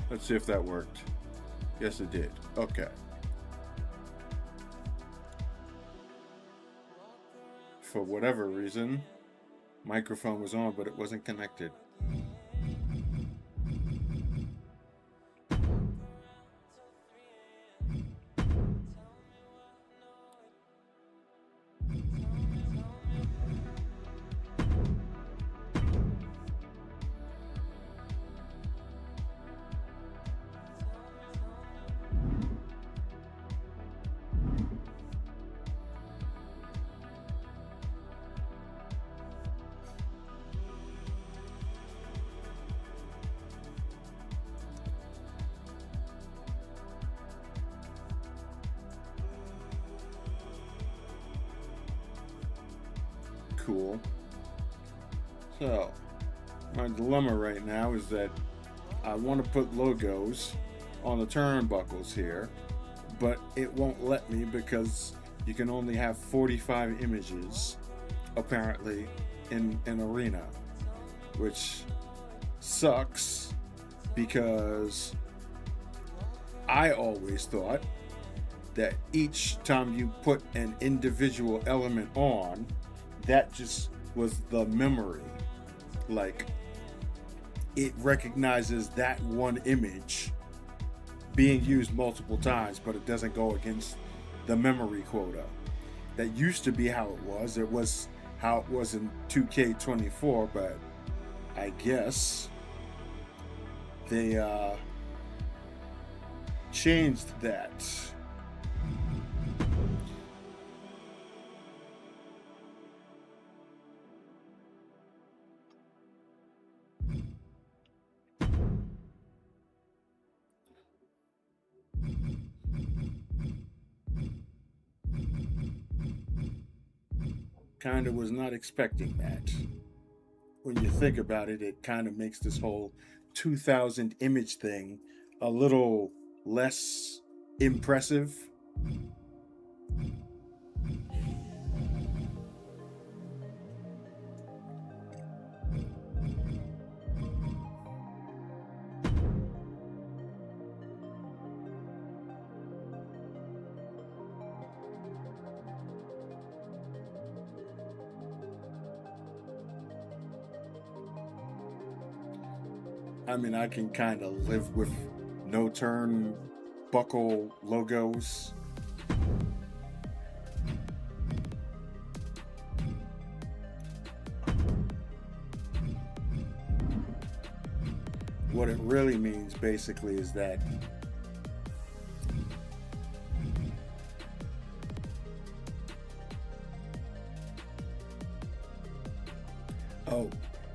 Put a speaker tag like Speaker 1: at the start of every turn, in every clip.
Speaker 1: Let's see if that worked. Yes, it did. Okay. For whatever reason, microphone was on, but it wasn't connected. Cool. So, my dilemma right now is that I want to put logos on the turnbuckles here, but it won't let me because you can only have 45 images, apparently, in an arena, which sucks because I always thought that each time you put an individual element on, that just was the memory. Like, it recognizes that one image being used multiple times, but it doesn't go against the memory quota. That used to be how it was. It was how it was in 2K24, but I guess they changed that. Kind of was not expecting that. When you think about it, it kind of makes this whole 2000 image thing a little less impressive. I mean, I can kind of live with no turn buckle logos. What it really means basically is that oh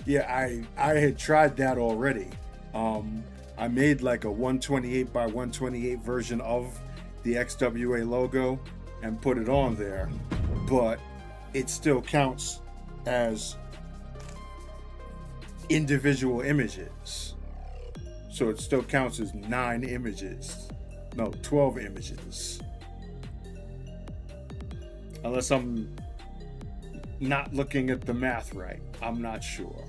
Speaker 1: yeah, I had tried that already. I made like a 128 by 128 version of the XWA logo and put it on there, but it still counts as individual images. So it still counts as 9 images. No, 12 images. Unless I'm not looking at the math right. I'm not sure.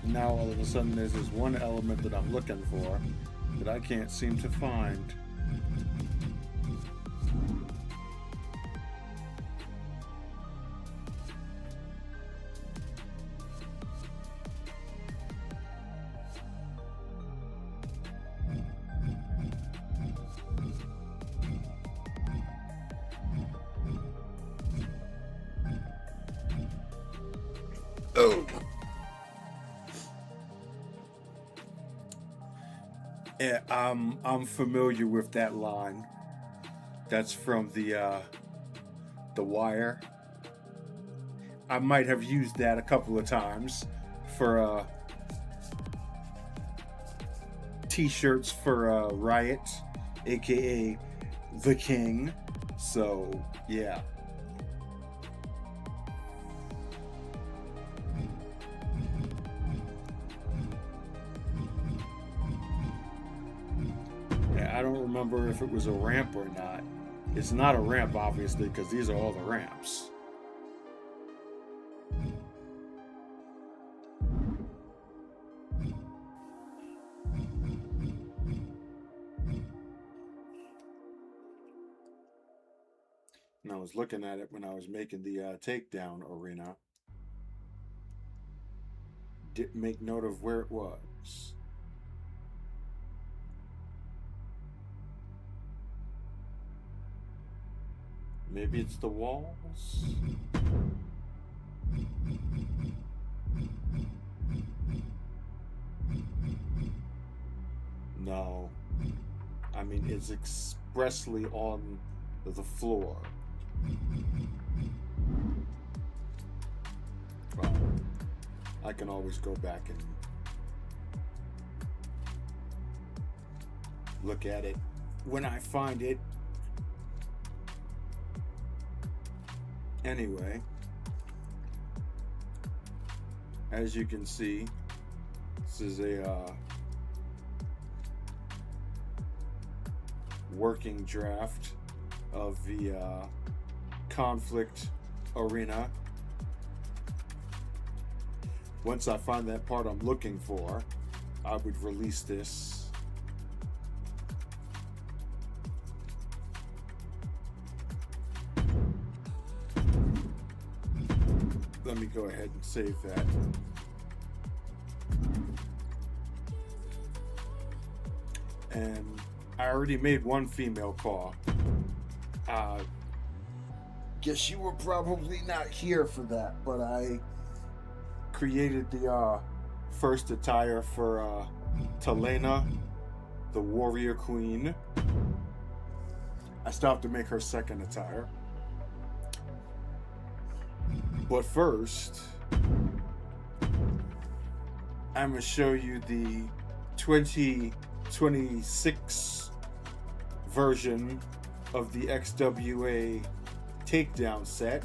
Speaker 1: Now all of a sudden there's this one element that I'm looking for that I can't seem to find. Oh. Yeah, I'm familiar with that line. That's from the Wire. I might have used that a couple of times for t-shirts for Riot, aka The King. So yeah. Yeah, I don't remember if it was a ramp or not. It's not a ramp, obviously, because these are all the ramps. And I was looking at it when I was making the takedown arena. Didn't make note of where it was. Maybe it's the walls? No. I mean, it's expressly on the floor. Well, I can always go back and look at it when I find it. Anyway, as you can see, this is a working draft of the conflict arena. Once I find that part I'm looking for, I would release this. Let me go ahead and save that. And I already made one female call. Guess you were probably not here for that, but I created the first attire for Talena, the warrior queen. I still have to make her second attire. But first, I'm going to show you the 2026 version of the XWA takedown set.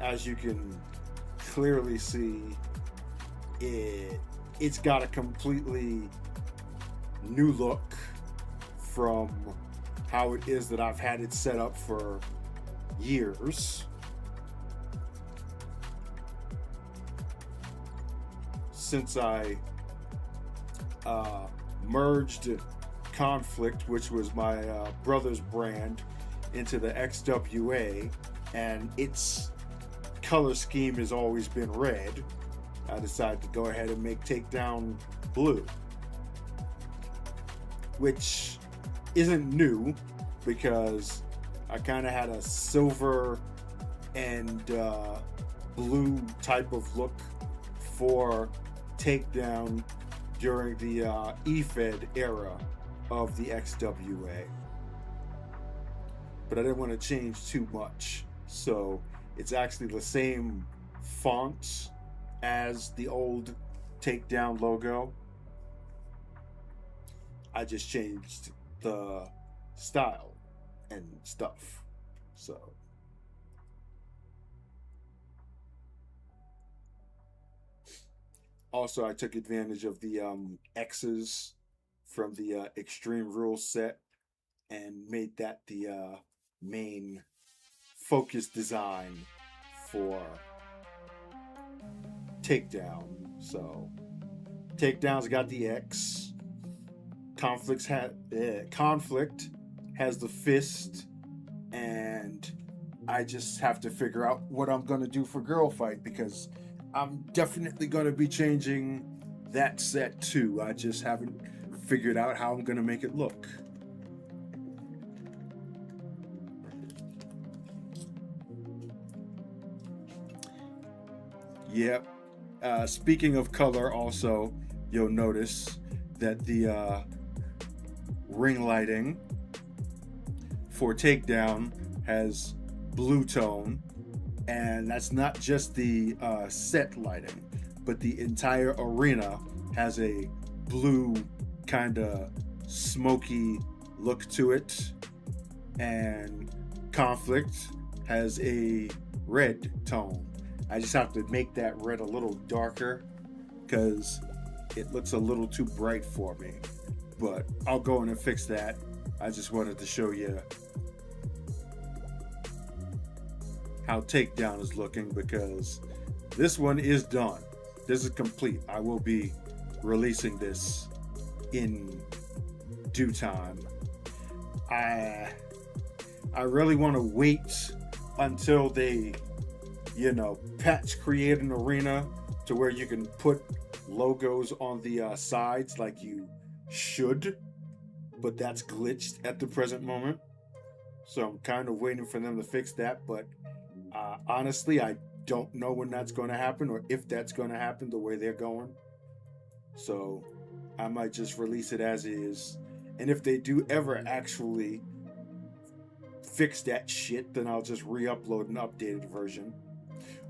Speaker 1: As you can clearly see, it's got a completely new look from how it is that I've had it set up for years. Since I merged Conflict, which was my brother's brand, into the XWA, and its color scheme has always been red, I decided to go ahead and make Takedown blue, which isn't new because I kind of had a silver and blue type of look for Takedown during the EFED era of the XWA. But I didn't want to change too much, so it's actually the same font as the old Takedown logo. I just changed the style and stuff. So also, I took advantage of the X's from the Extreme Rules set and made that the main focus design for Takedown. So Takedown's got the X. Conflict has the fist, and I just have to figure out what I'm gonna do for Girl Fight, because I'm definitely gonna be changing that set too. I just haven't figured out how I'm gonna make it look. Yep, Speaking of color, also, you'll notice that the ring lighting for Takedown has blue tone, and that's not just the set lighting, but the entire arena has a blue kind of smoky look to it, and Conflict has a red tone. I just have to make that red a little darker because it looks a little too bright for me, but I'll go in and fix that. I just wanted to show you how Takedown is looking, because this one is done. This is complete. I will be releasing this in due time. I really want to wait until they, patch create an arena to where you can put logos on the sides like you should, but that's glitched at the present moment. So I'm kind of waiting for them to fix that, but honestly, I don't know when that's going to happen or if that's going to happen the way they're going. So I might just release it as is. And if they do ever actually fix that shit, then I'll just re-upload an updated version.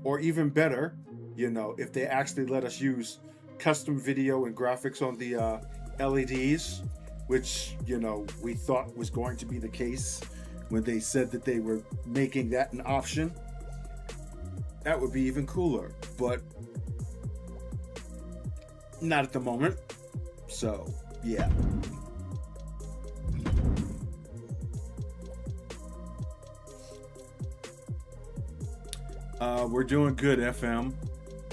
Speaker 1: Or even better, if they actually let us use custom video and graphics on the LEDs, which, we thought was going to be the case when they said that they were making that an option, that would be even cooler. But not at the moment. So, yeah. We're doing good, FM.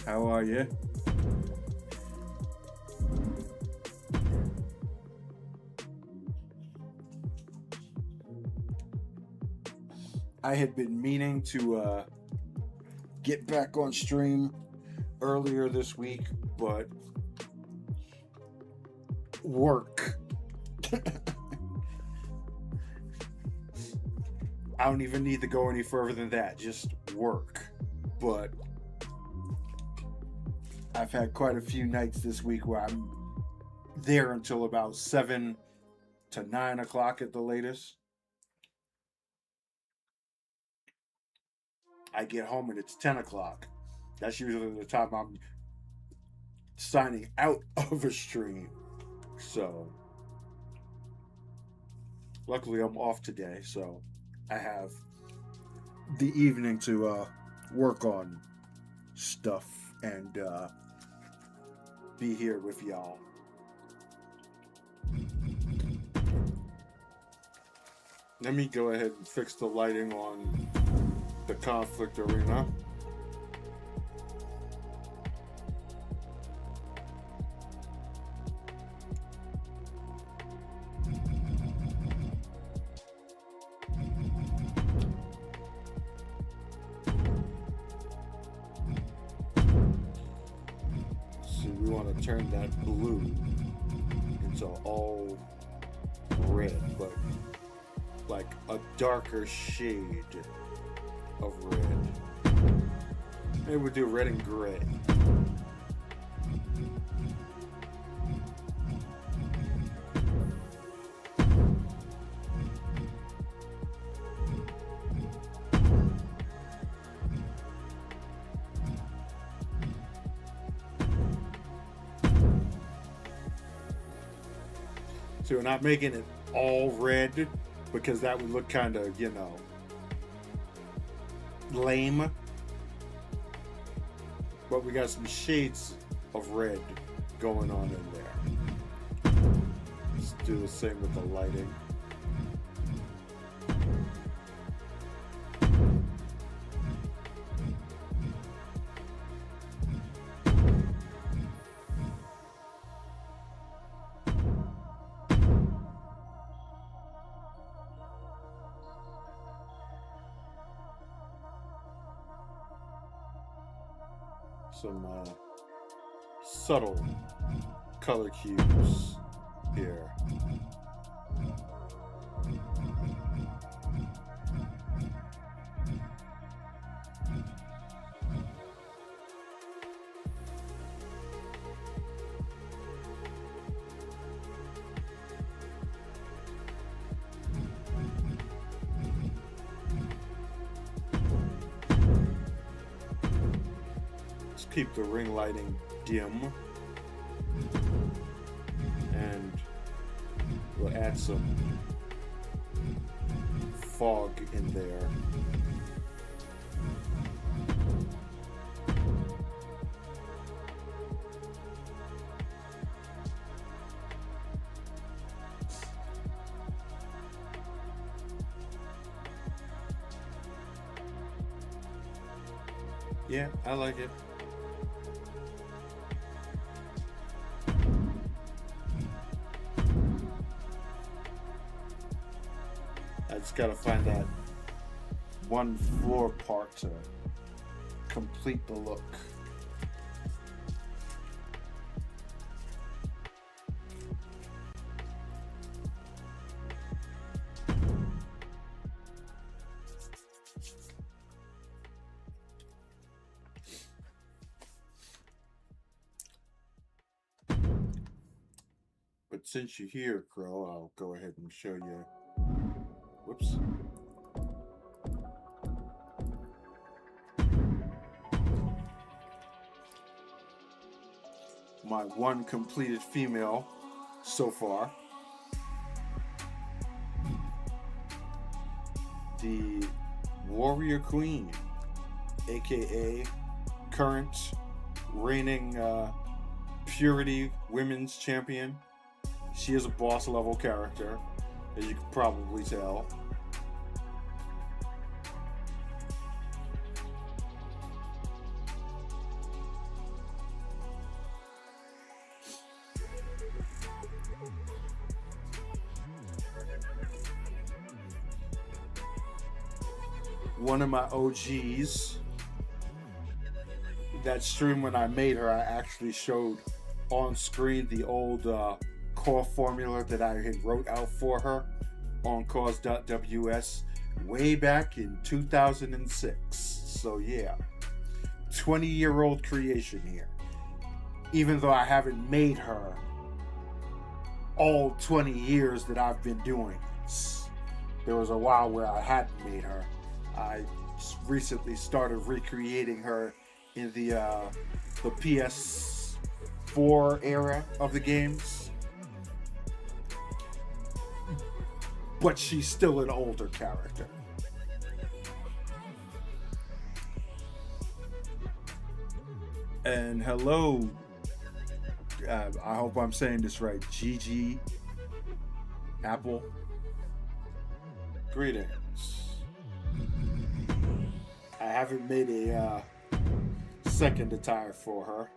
Speaker 1: How are you? I had been meaning to get back on stream earlier this week, but work. I don't even need to go any further than that, just work. But I've had quite a few nights this week where I'm there until about 7 to 9 o'clock at the latest. I get home and it's 10 o'clock. That's usually the time I'm signing out of a stream. So, luckily I'm off today, so I have the evening to work on stuff and be here with y'all. Let me go ahead and fix the lighting on the Conflict arena. So we want to turn that blue into all red, but like a darker shade of red. Maybe we'll do red and gray. So we're not making it all red because that would look kind of, lame. But we got some shades of red going on in there. Let's do the same with the lighting. Some subtle color cues here. keep the ring lighting dim, and we'll add some fog in there. Yeah, I like it. I just gotta find that one floor part to complete the look. But since you're here, Crow, I'll go ahead and show you. Whoops. My one completed female so far. The Warrior Queen, aka current reigning Purity Women's Champion. She is a boss level character, as you can probably tell. One of my OGs, that stream when I made her, I actually showed on screen the old core formula that I had wrote out for her on cause.ws way back in 2006. So yeah, 20-year-old creation here. Even though I haven't made her all 20 years that I've been doing this. There was a while where I hadn't made her. I recently started recreating her in the PS4 era of the games. But she's still an older character. And hello, I hope I'm saying this right, Gigi Apple. Greetings. I haven't made a second attire for her,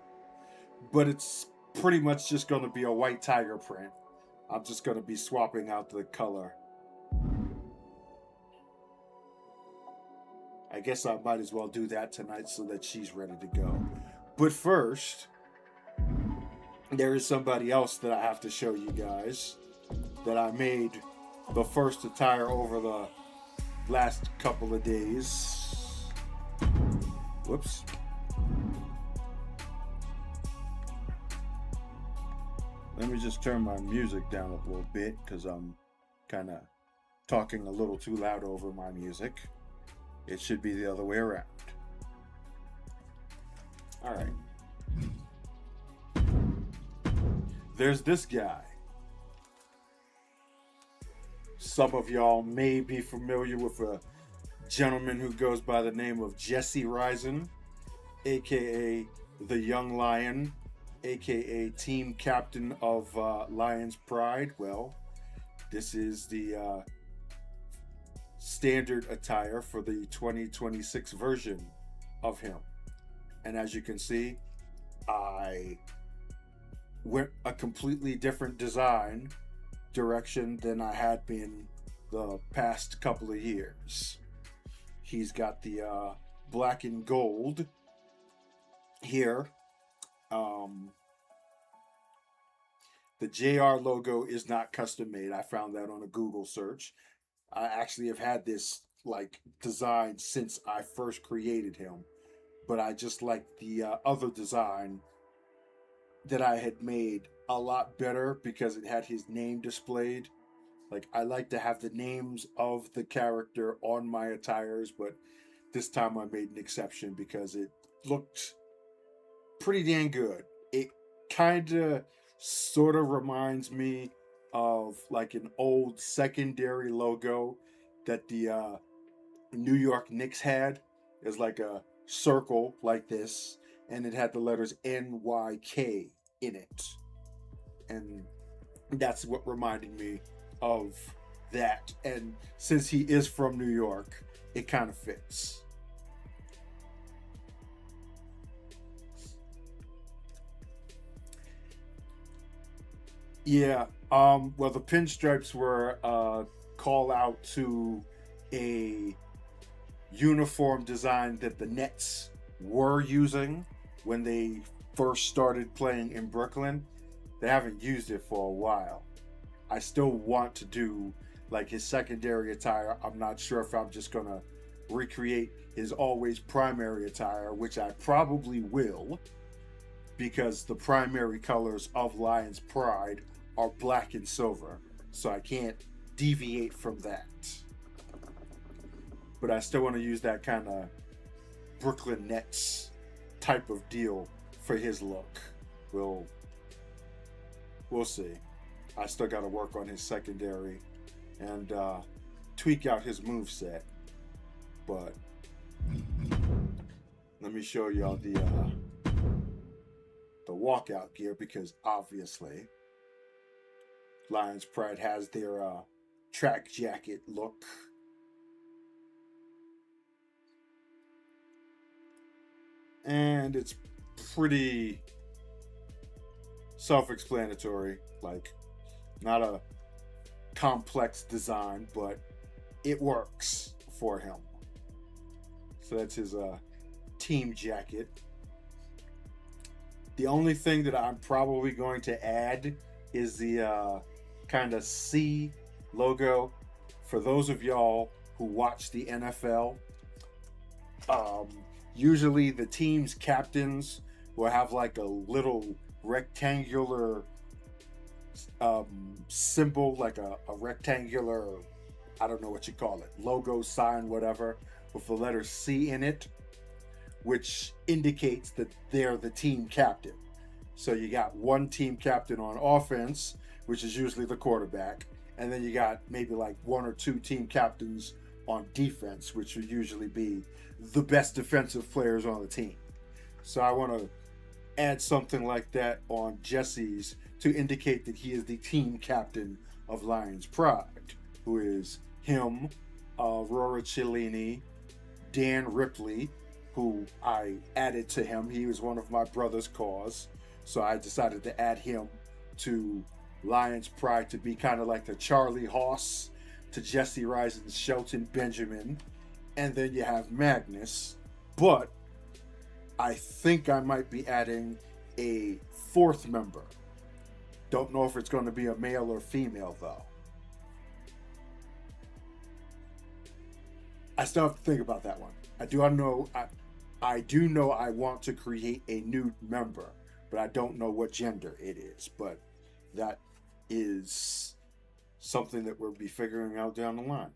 Speaker 1: but it's pretty much just going to be a white tiger print. I'm just going to be swapping out the color. I guess I might as well do that tonight so that she's ready to go. But first, there is somebody else that I have to show you guys that I made the first attire over the last couple of days. Whoops. Let me just turn my music down a little bit because I'm kind of talking a little too loud over my music. It should be the other way around. All right. There's this guy. Some of y'all may be familiar with a gentleman who goes by the name of Jesse Risen, aka the Young Lion, aka team captain of Lion's Pride. Well, this is the standard attire for the 2026 version of him. And as you can see, I went a completely different design direction than I had been the past couple of years. He's got the black and gold here. The JR logo is not custom made. I found that on a Google search. I actually have had this like design since I first created him, but I just like the other design that I had made a lot better because it had his name displayed. Like, I like to have the names of the character on my attires, but this time I made an exception because it looked pretty dang good. It kind of sort of reminds me of like an old secondary logo that the New York Knicks had. Is like a circle like this, and it had the letters NYK in it. And that's what reminded me of that. And since he is from New York, it kind of fits. Yeah. Well, the pinstripes were a call out to a uniform design that the Nets were using when they first started playing in Brooklyn. They haven't used it for a while. I still want to do like his secondary attire. I'm not sure if I'm just gonna recreate his always primary attire, which I probably will, because the primary colors of Lion's Pride are black and silver. So I can't deviate from that. But I still want to use that kind of Brooklyn Nets type of deal for his look. We'll see. I still got to work on his secondary and tweak out his move set. But let me show y'all the walkout gear, because obviously Lion's Pride has their track jacket look. And it's pretty self-explanatory, like not a complex design, but it works for him. So that's his team jacket. The only thing that I'm probably going to add is the kind of C logo. For those of y'all who watch the NFL, usually the team's captains will have like a little rectangular symbol, like a rectangular, I don't know what you call it, logo, sign, whatever, with the letter C in it, which indicates that they're the team captain. So you got one team captain on offense, which is usually the quarterback, and then you got maybe like one or two team captains on defense, which would usually be the best defensive players on the team. So I want to add something like that on Jesse's to indicate that he is the team captain of Lion's Pride, who is him, Aurora Cellini, Dan Ripley, who I added to him. He was one of my brother's cause, so I decided to add him to Lion's Pride to be kind of like the Charlie Haas to Jesse Risen's Shelton Benjamin. And then you have Magnus, but I think I might be adding a fourth member. Don't know if it's going to be a male or female though. I still have to think about that one. I do know I want to create a new member, but I don't know what gender it is. But that is something that we'll be figuring out down the line.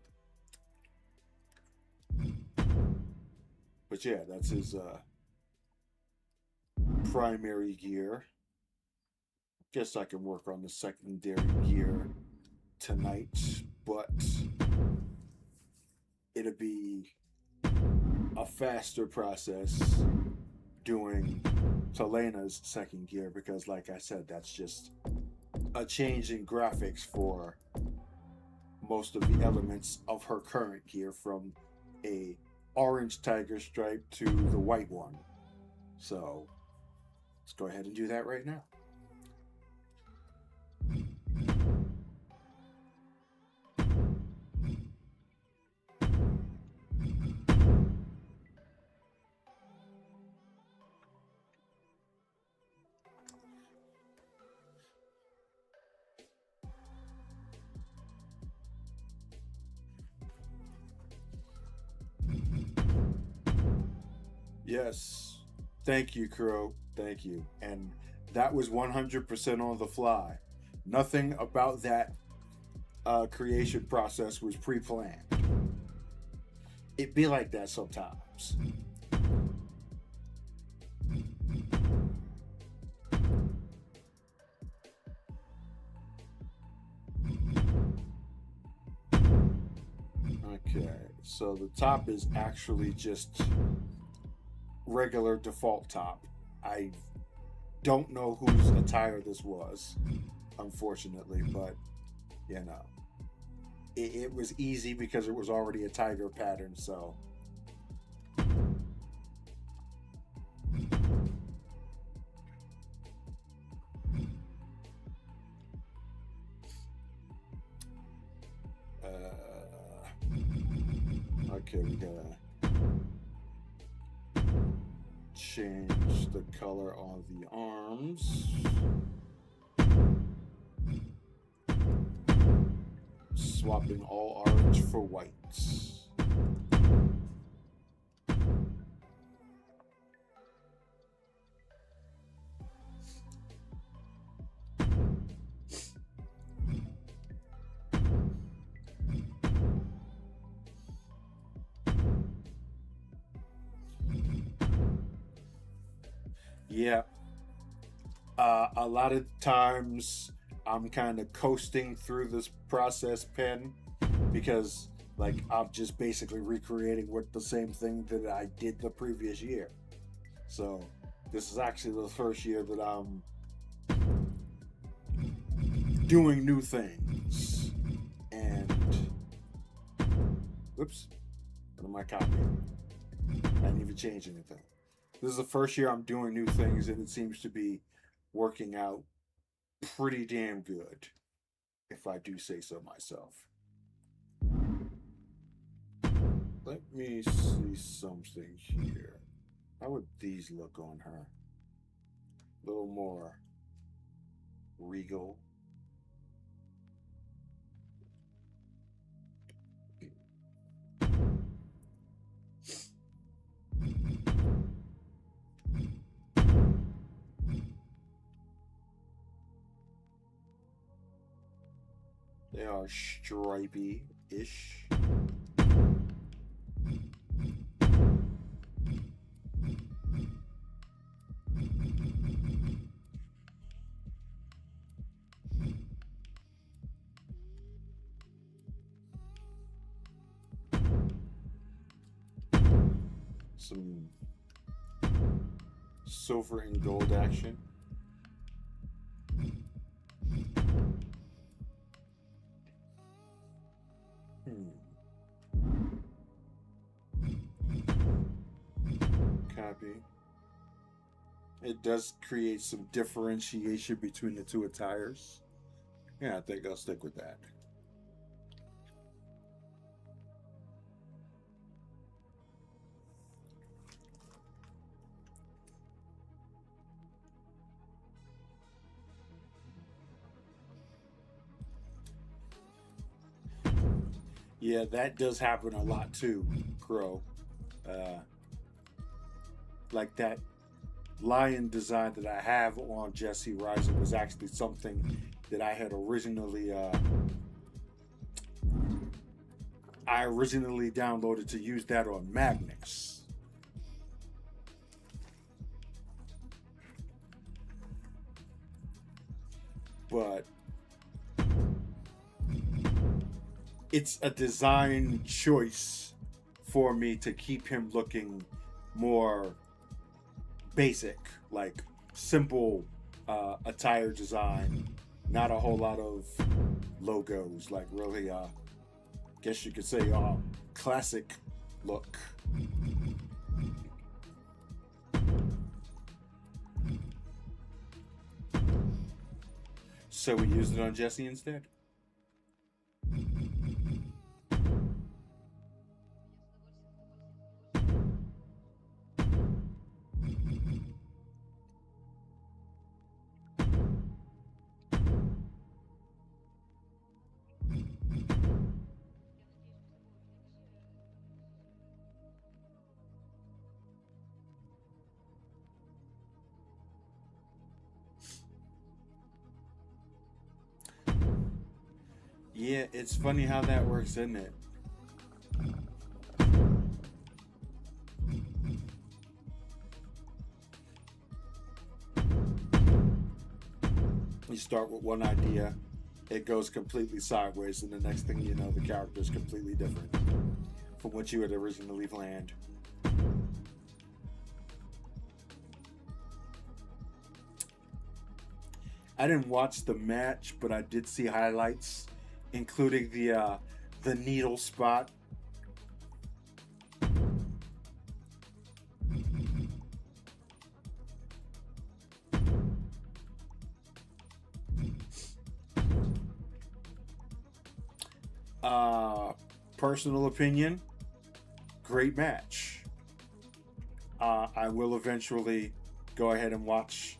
Speaker 1: But yeah, that's his primary gear. Guess I can work on the secondary gear tonight, but it'll be a faster process doing Telena's second gear, because like I said, that's just a change in graphics for most of the elements of her current gear, from a orange tiger stripe to the white one. So let's go ahead and do that right now. Yes. Thank you, Kuro. Thank you. And that was 100% on the fly. Nothing about that creation process was pre-planned. It be like that sometimes. So the top is actually just regular default top. I don't know whose attire this was, unfortunately, but you know, it was easy because it was already a tiger pattern. So okay, we gotta change the color on the arms. Swapping all orange for whites. Yeah, a lot of times I'm kind of coasting through this process pen because like I'm just basically recreating what the same thing that I did the previous year. So this is actually the first year that I'm doing new things. And whoops, what am I copying? I didn't even change anything. This is the first year I'm doing new things, and it seems to be working out pretty damn good, if I do say so myself. Let me see something here. How would these look on her? A little more regal. They are stripy-ish. Some silver and gold action. Copy. It does create some differentiation between the two attires. Yeah, I think I'll stick with that. Yeah, that does happen a lot too, Crow. Uh, like that lion design that I have on Jesse Rising was actually something that I originally downloaded to use that on Magnus. But it's a design choice for me to keep him looking more basic, like simple attire design, not a whole lot of logos, like really, guess you could say, classic look. So we used it on Jesse instead. Yeah, it's funny how that works, isn't it? You start with one idea, it goes completely sideways, and the next thing you know, the character is completely different. from what you had originally planned. I didn't watch the match, but I did see highlights, including the needle spot. Personal opinion, great match. I will eventually go ahead and watch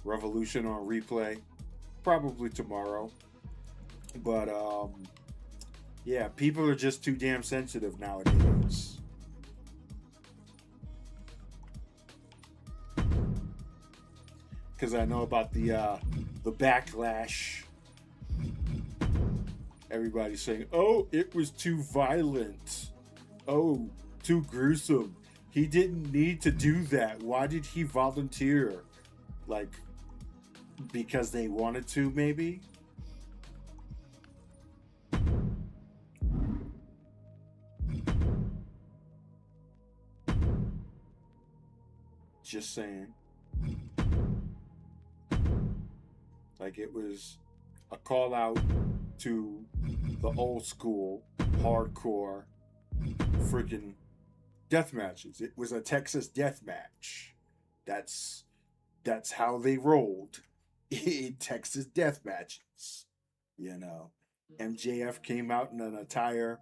Speaker 1: Revolution on replay, probably tomorrow. But yeah, people are just too damn sensitive nowadays. Because I know about the backlash. Everybody's saying, "Oh, it was too violent. Oh, too gruesome. He didn't need to do that. Why did he volunteer?" Like, because they wanted to, maybe? Just saying. Like, it was a call out to the old school, hardcore, freaking death matches. It was a Texas death match. That's how they rolled in Texas death matches. You know, MJF came out in an attire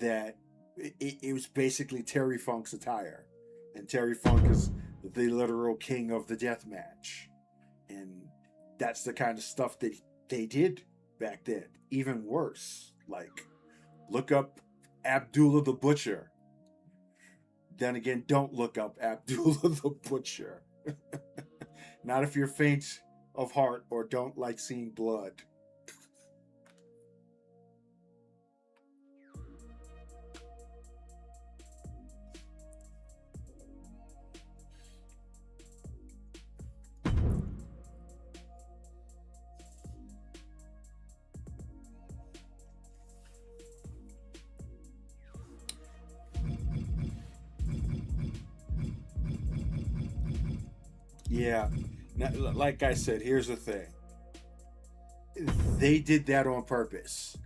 Speaker 1: that it was basically Terry Funk's attire, and Terry Funk is the literal king of the death match, and that's the kind of stuff that they did back then. Even worse, like, look up Abdullah the Butcher. Then again, don't look up Abdullah the Butcher. Not if you're faint of heart or don't like seeing blood. Yeah. Now, like I said, here's the thing. They did that on purpose.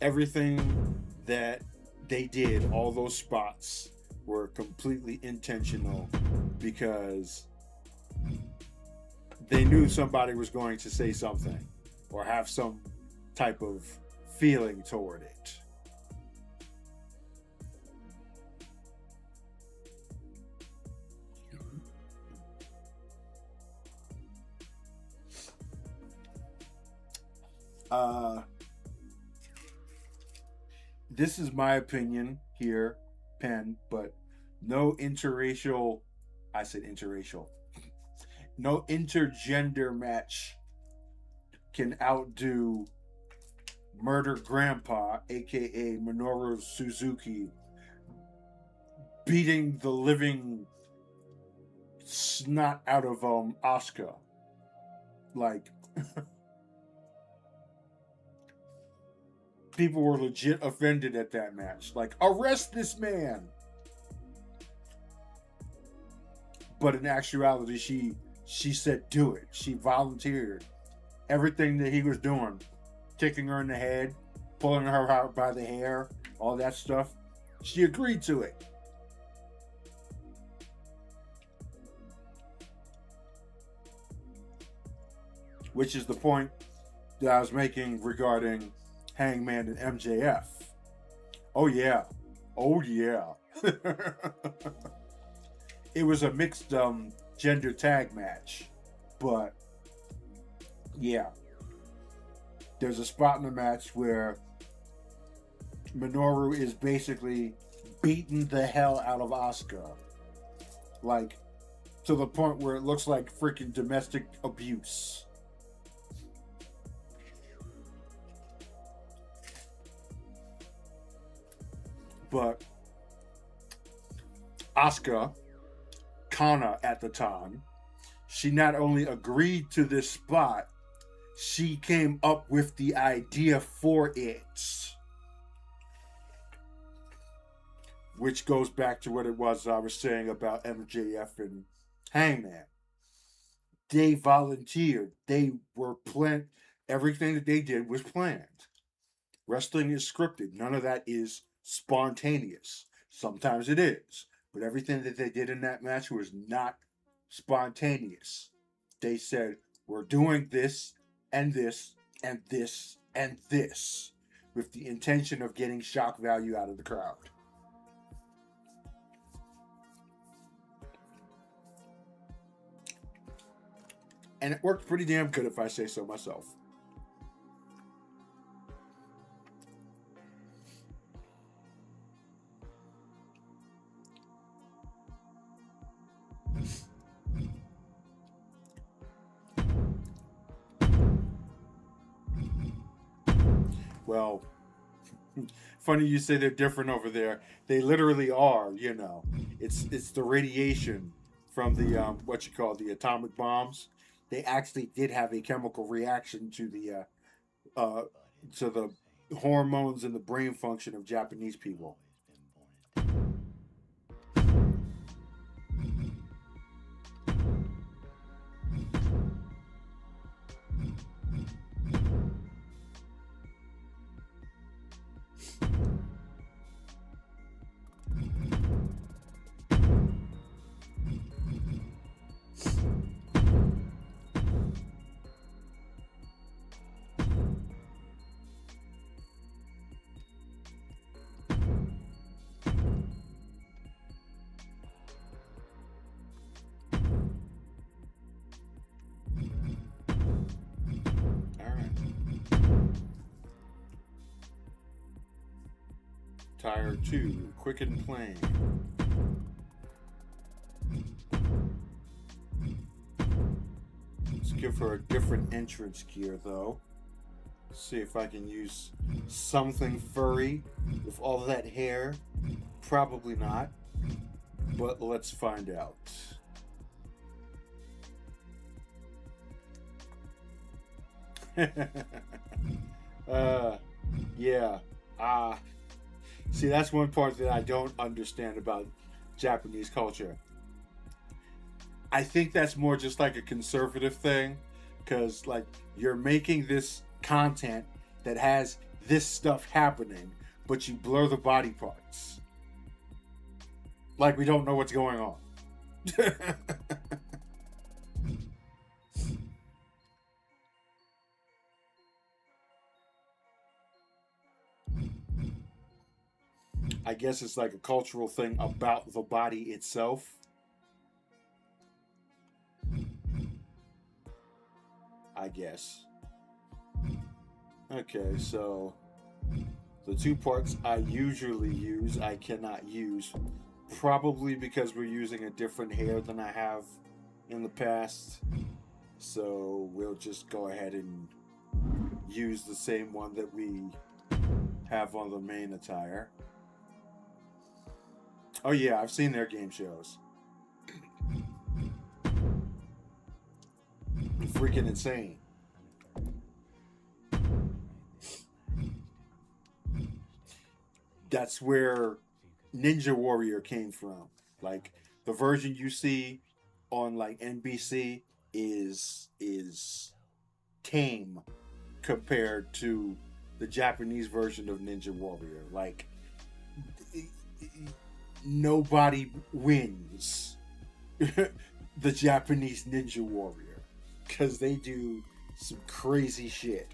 Speaker 1: Everything that they did, all those spots, were completely intentional because they knew somebody was going to say something or have some type of feeling toward it. This is my opinion here, Penn, but no interracial, I said interracial, no intergender match can outdo Murder Grandpa, aka Minoru Suzuki, beating the living snot out of Asuka. Like, people were legit offended at that match. Like, arrest this man. But in actuality, she said do it. She volunteered. Everything that he was doing, kicking her in the head, pulling her out by the hair, all that stuff, she agreed to it. Which is the point that I was making regarding Hangman and MJF. Oh yeah. Oh yeah. It was a mixed gender tag match. But yeah. There's a spot in the match where Minoru is basically beating the hell out of Asuka. Like, to the point where it looks like freaking domestic abuse. But Asuka, Kana at the time, she not only agreed to this spot, she came up with the idea for it. Which goes back to what it was I was saying about MJF and Hangman. They volunteered. They were planned. Everything that they did was planned. Wrestling is scripted. None of that is spontaneous. Sometimes it is. But everything that they did in that match was not spontaneous. They said, we're doing this and this and this and this with the intention of getting shock value out of the crowd. And it worked pretty damn good, if I say so myself. Well, funny you say they're different over there. They literally are, you know. It's the radiation from the what you call the atomic bombs. They actually did have a chemical reaction uh to the hormones and the brain function of Japanese people. All right. Tire 2, quick and plain. Let's give her a different entrance gear though. See if I can use something furry with all that hair. Probably not, but let's find out. uh, yeah. See, that's one part that I don't understand about Japanese culture. I think that's more just like a conservative thing, because like you're making this content that has this stuff happening, but you blur the body parts, like we don't know what's going on. I guess it's like a cultural thing about the body itself. I guess. Okay, so the two parts I usually use, I cannot use. Probably because we're using a different hair than I have in the past. So we'll just go ahead and use the same one that we have on the main attire. Oh yeah, I've seen their game shows. Freaking insane. That's where Ninja Warrior came from. Like the version you see on like NBC is tame compared to the Japanese version of Ninja Warrior. Like nobody wins the Japanese Ninja Warrior because they do some crazy shit.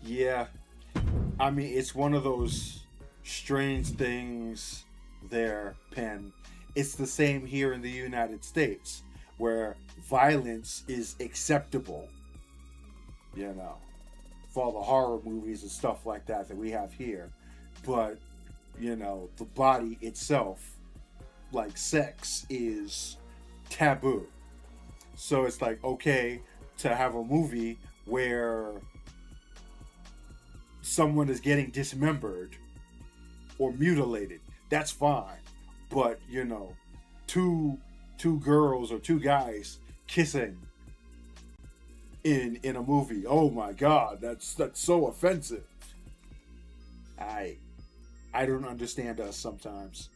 Speaker 1: Yeah, I mean, it's one of those strange things there, Penn. It's the same here in the United States, where violence is acceptable, you know, for all the horror movies and stuff like that that we have here. But, you know, the body itself, like sex, is taboo. So it's like, okay, to have a movie where someone is getting dismembered or mutilated. That's fine. But, you know, two girls or two guys kissing in a movie. Oh my god, that's so offensive. I I don't understand us sometimes.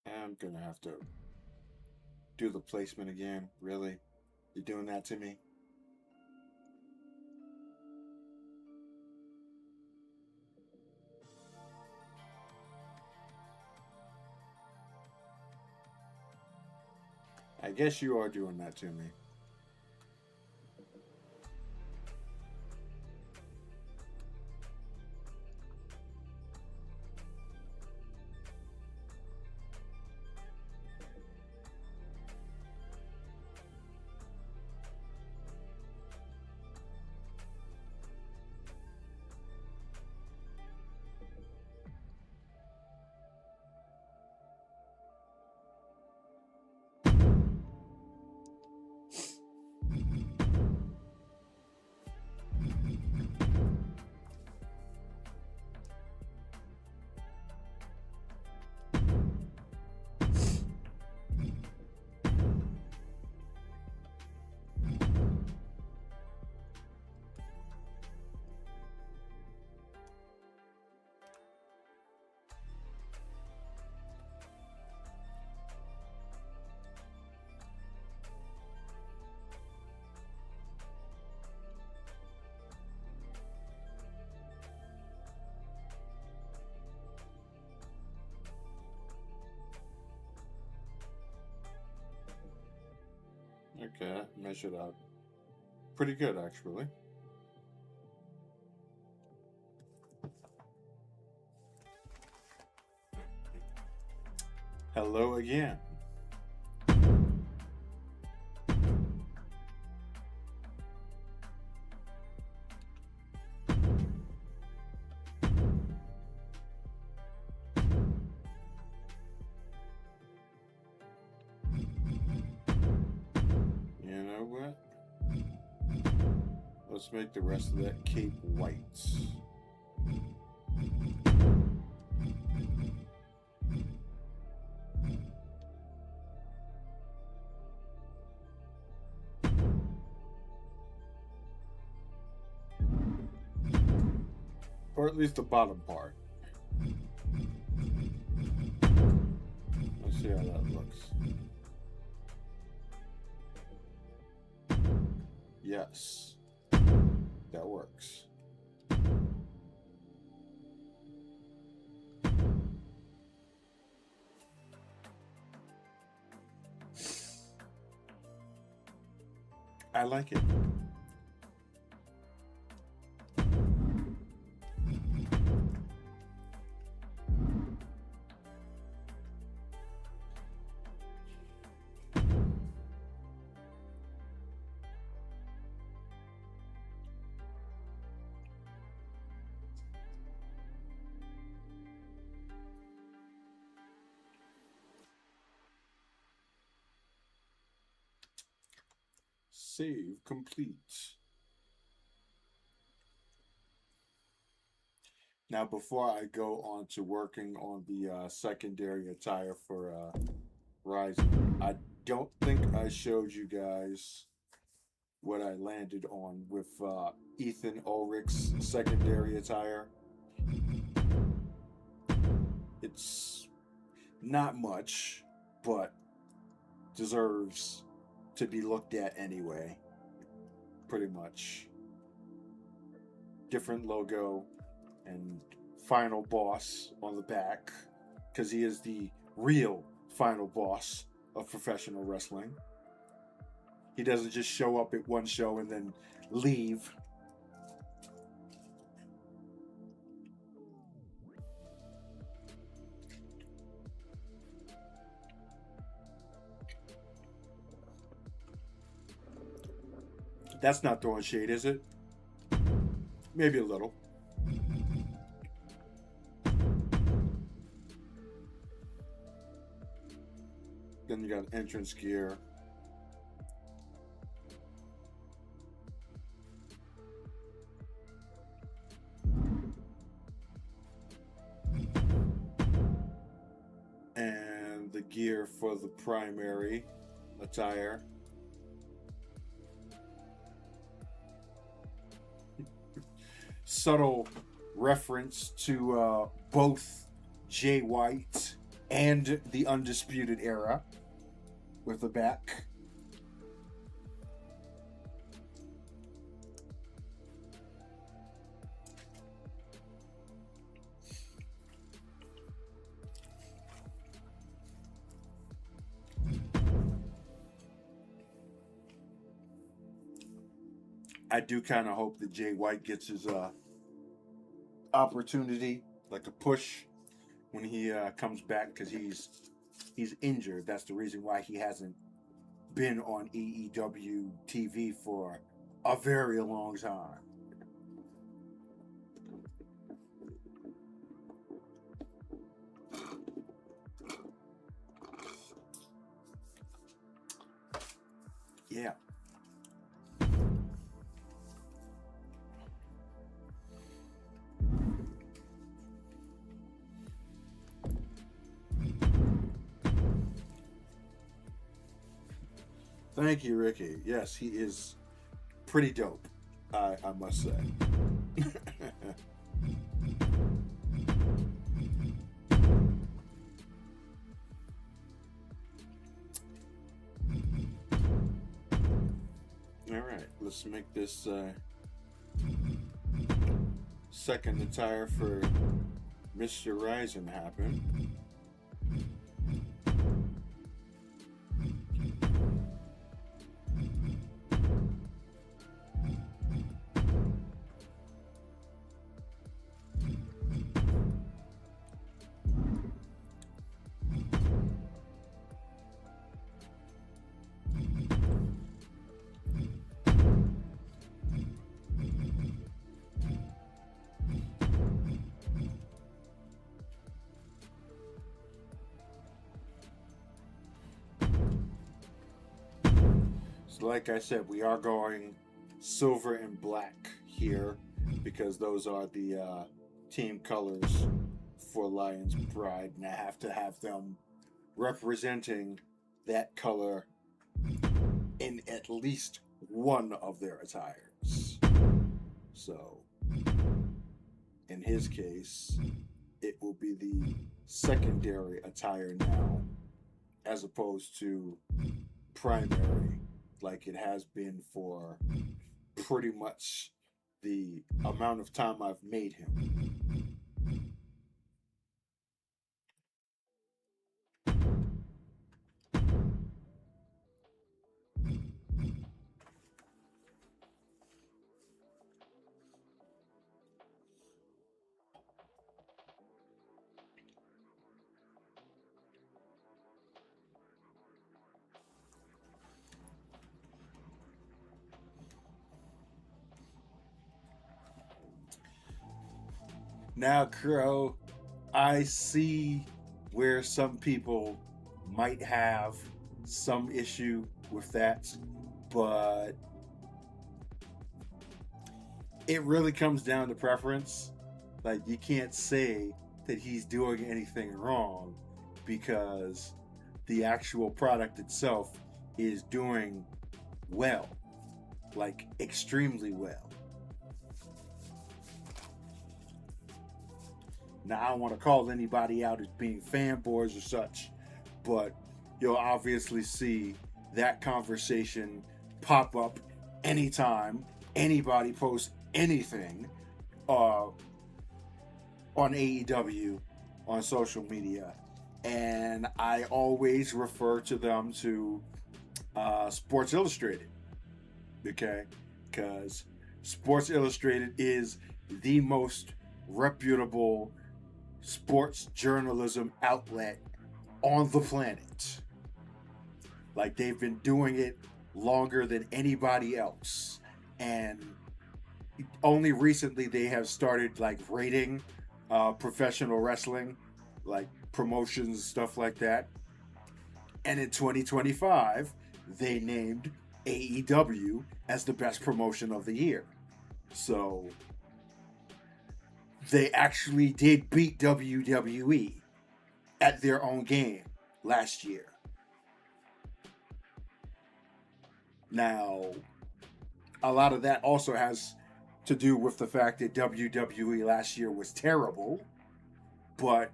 Speaker 1: I'm gonna have to do the placement again. Really? You're doing that to me? I guess you are doing that to me. Okay, measured out pretty good actually. Hello again. You know what? Let's make the rest of that cape white. Or at least the bottom part. Let's see how that looks. Yes, that works. I like it. Save complete. Now, before I go on to working on the secondary attire for Ryzen, I don't think I showed you guys what I landed on with Ethan Ulrich's secondary attire. It's not much, but deserves to be looked at anyway. Pretty much. Different logo and final boss on the back, because he is the real final boss of professional wrestling. He doesn't just show up at one show and then leave. That's not throwing shade, is it? Maybe a little. Then you got entrance gear. And the gear for the primary attire. Subtle reference to both Jay White and the Undisputed Era with the back. I do kind of hope that Jay White gets his opportunity, like a push, when he comes back, because he's injured. That's the reason why he hasn't been on AEW TV for a very long time. Yeah. Thank you, Ricky. Yes, he is pretty dope, I must say. All right, let's make this second attire for Mr. Rising happen. So like I said, we are going silver and black here because those are the team colors for Lions Pride, and I have to have them representing that color in at least one of their attires. So, in his case, it will be the secondary attire now, as opposed to primary, like it has been for pretty much the amount of time I've made him. Now, Crow, I see where some people might have some issue with that, but it really comes down to preference. Like, you can't say that he's doing anything wrong because the actual product itself is doing well, like extremely well. Now, I don't want to call anybody out as being fanboys or such, but you'll obviously see that conversation pop up anytime anybody posts anything on AEW on social media. And I always refer to them to Sports Illustrated, okay? Because Sports Illustrated is the most reputable sports journalism outlet on the planet. Like, they've been doing it longer than anybody else.
Speaker 2: and only recently they have started like rating professional wrestling, like promotions, stuff like that. And in 2025, they named AEW as the best promotion of the year. So they actually did beat WWE at their own game last year. Now, a lot of that also has to do with the fact that WWE last year was terrible, but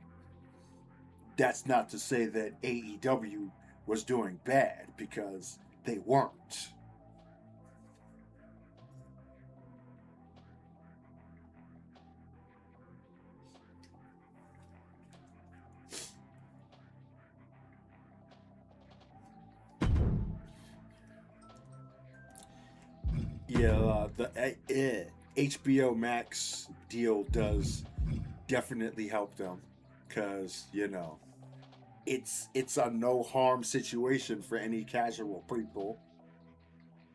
Speaker 2: that's not to say that AEW was doing bad, because they weren't. Yeah, the HBO Max deal does definitely help them, because it's a no harm situation for any casual people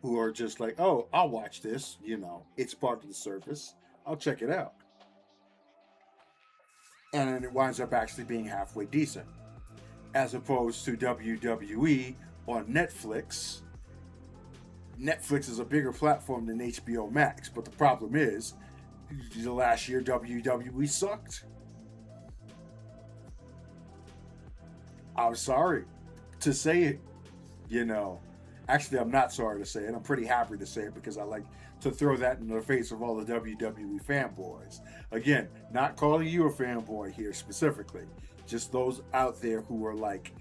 Speaker 2: who are just like, oh, I'll watch this. It's part of the service. I'll check it out, and then it winds up actually being halfway decent, as opposed to WWE on Netflix. Netflix is a bigger platform than HBO Max, but the problem is, the last year WWE sucked. I'm sorry to say it, you know. Actually, I'm not sorry to say it. I'm pretty happy to say it, because I like to throw that in the face of all the WWE fanboys. Again, not calling you a fanboy here specifically, just those out there who are like,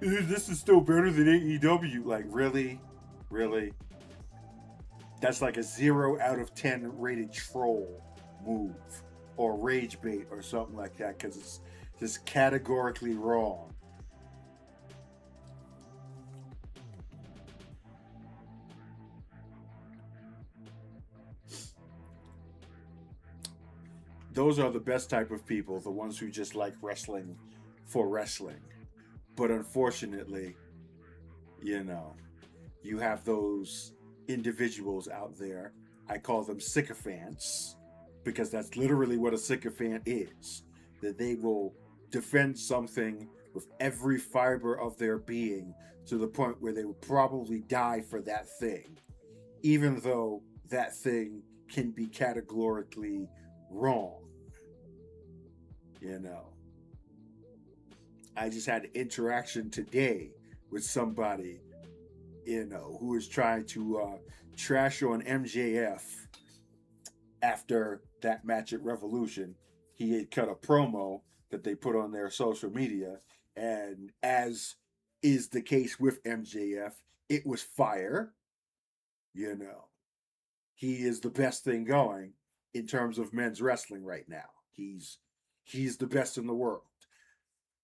Speaker 2: this is still better than AEW. Like, really? Really? That's like a 0 out of 10 rated troll move or rage bait or something like that, because it's just categorically wrong. Those are the best type of people, the ones who just like wrestling for wrestling. But unfortunately, you know, you have those individuals out there. I call them sycophants, because that's literally what a sycophant is. That they will defend something with every fiber of their being, to the point where they will probably die for that thing, even though that thing can be categorically wrong. You know, I just had an interaction today with somebody, who was trying to trash on MJF after that match at Revolution. He had cut a promo that they put on their social media, and as is the case with MJF, it was fire. You know, he is the best thing going in terms of men's wrestling right now. He's the best in the world,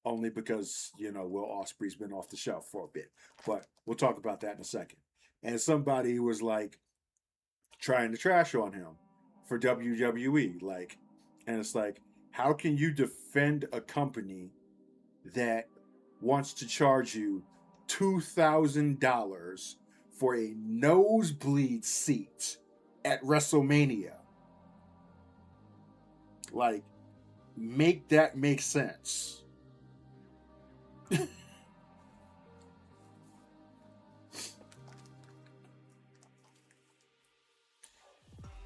Speaker 2: only because Will Ospreay's been off the shelf for a bit. But we'll talk about that in a second. And somebody was like trying to trash on him for WWE, and it's like, how can you defend a company that wants to charge you $2,000 for a nosebleed seat at WrestleMania? Like, make that make sense.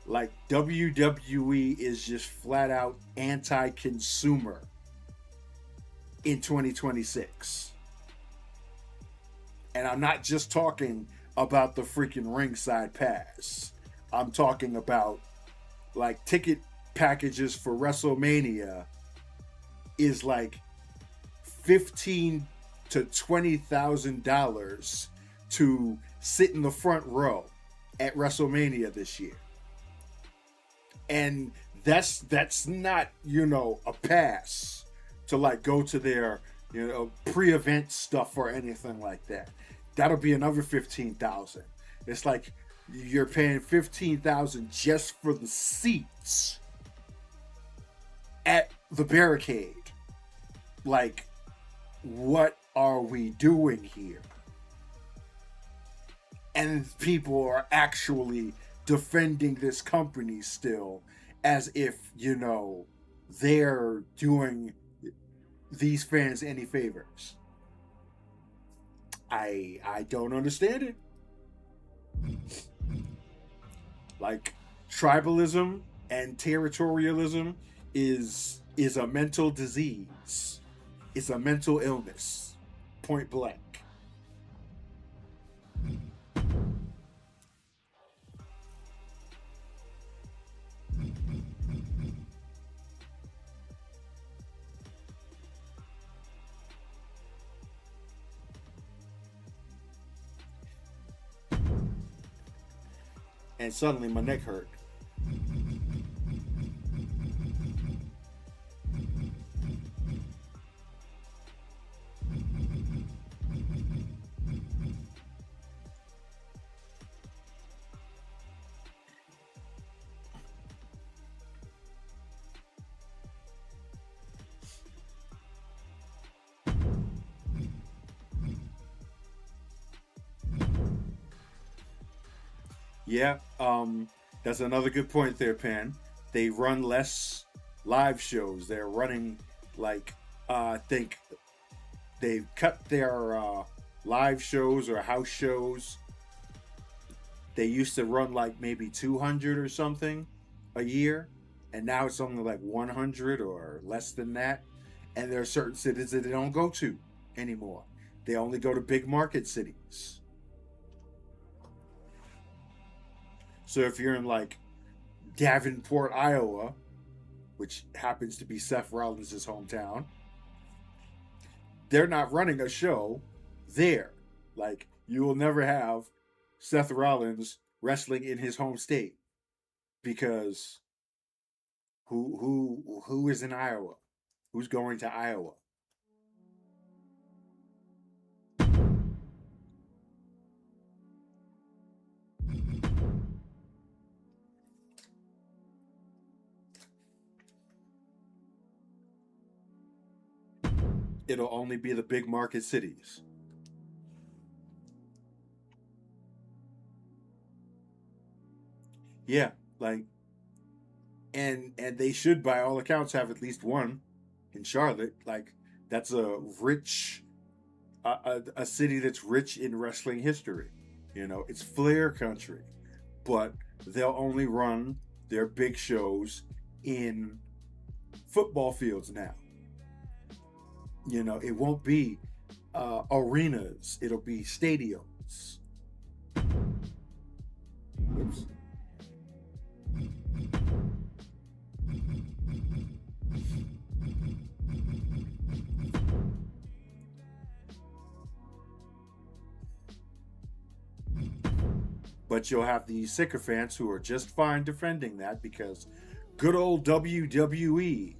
Speaker 2: Like, WWE is just flat out anti consumer in 2026. And I'm not just talking about the freaking ringside pass. I'm talking about, like, ticket packages for WrestleMania is like $15,000 to $20,000 to sit in the front row at WrestleMania this year. And that's not, a pass to like go to their, pre-event stuff or anything like that. That'll be another 15,000. It's like you're paying 15,000 just for the seats at the barricade. Like, what are we doing here? And people are actually defending this company still as if, they're doing these fans any favors. I don't understand it. Like, tribalism and territorialism is a mental disease. It's a mental illness. Point blank. And suddenly my neck hurt. Yeah, that's another good point there, Pan. They run less live shows. They're running like I think they've cut their live shows or house shows. They used to run like maybe 200 or something a year, and now it's only like 100 or less than that. And there are certain cities that they don't go to anymore. They only go to big market cities. So if you're in like Davenport, Iowa, which happens to be Seth Rollins' hometown, they're not running a show there. Like, you will never have Seth Rollins wrestling in his home state because who is in Iowa? Who's going to Iowa? It'll only be the big market cities. Yeah, like, and they should, by all accounts, have at least one in Charlotte. Like, that's a rich, a city that's rich in wrestling history. It's Flair country, but they'll only run their big shows in football fields now. It won't be arenas, it'll be stadiums. Oops. But you'll have the sycophants who are just fine defending that because good old WWE.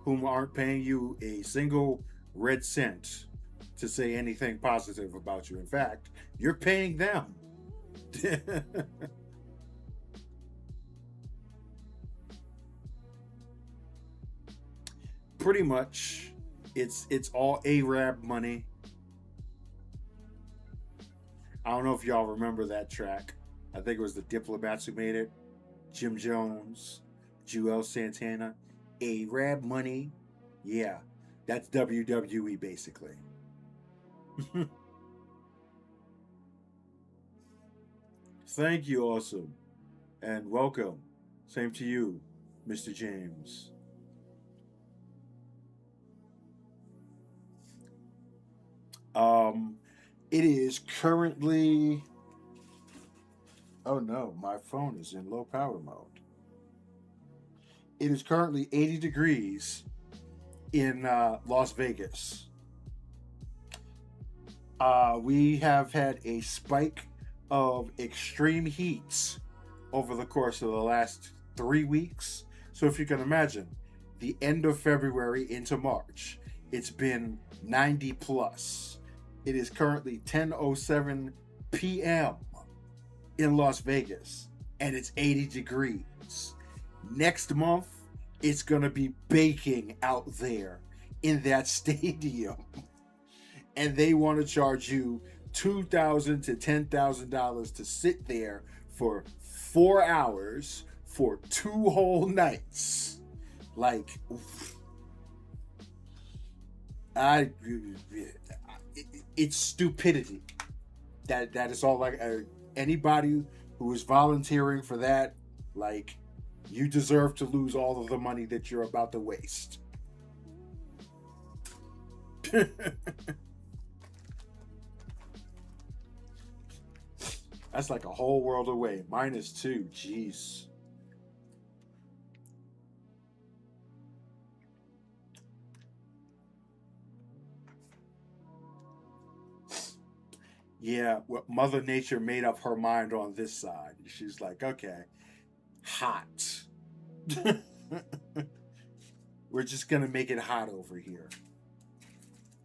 Speaker 2: Whom aren't paying you a single red cent to say anything positive about you. In fact, you're paying them. Pretty much, it's all Arab money. I don't know if y'all remember that track. I think it was the Diplomats who made it. Jim Jones, Joel Santana. Arab money. Yeah, that's WWE basically. Thank you, awesome. And welcome. Same to you, Mr. James. It is currently. Oh no, my phone is in low power mode. It is currently 80 degrees in Las Vegas. We have had a spike of extreme heats over the course of the last 3 weeks. So if you can imagine, the end of February into March, it's been 90 plus. It is currently 10:07 p.m. in Las Vegas, and it's 80 degrees. Next month, it's going to be baking out there in that stadium. and they want to charge you $2,000 to $10,000 to sit there for 4 hours for 2 whole nights. Like, I, it's stupidity. That is all. Like, anybody who is volunteering for that, like, you deserve to lose all of the money that you're about to waste. That's like a whole world away. -2. Jeez. Yeah, well, Mother Nature made up her mind on this side. She's like, okay, hot. We're just gonna make it hot over here.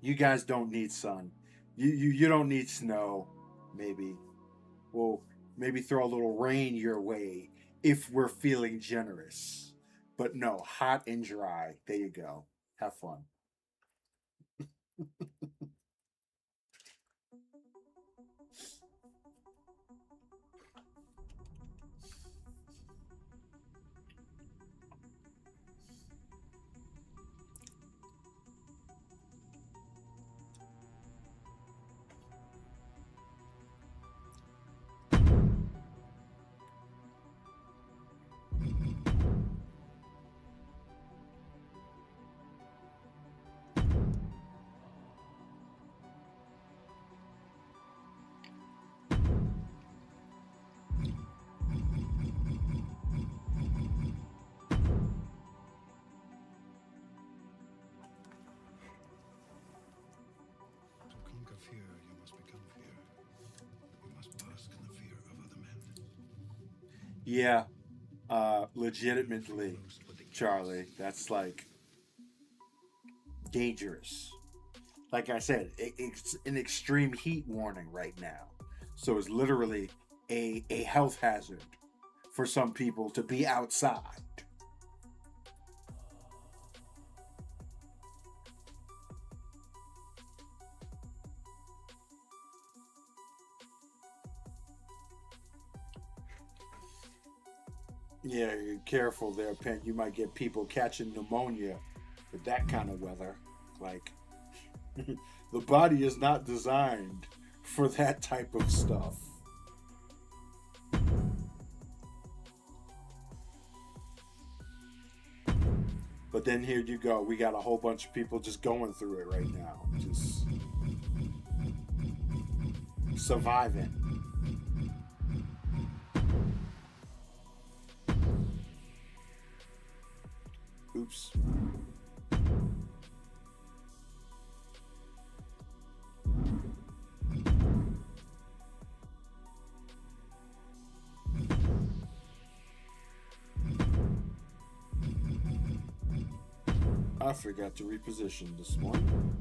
Speaker 2: You guys don't need sun. You don't need snow. Maybe we'll maybe throw a little rain your way if we're feeling generous. But no, hot and dry. There you go. Have fun.
Speaker 3: To conquer fear, you must become fear. You must bask in the fear of other men.
Speaker 2: Yeah, legitimately, Charlie. That's like dangerous. Like I said, it's an extreme heat warning right now. So it's literally a health hazard for some people to be outside. Yeah, you're careful there, Penn. You might get people catching pneumonia with that kind of weather. Like, the body is not designed for that type of stuff. But then here you go. We got a whole bunch of people just going through it right now. Just surviving. Oops. I forgot to reposition this one.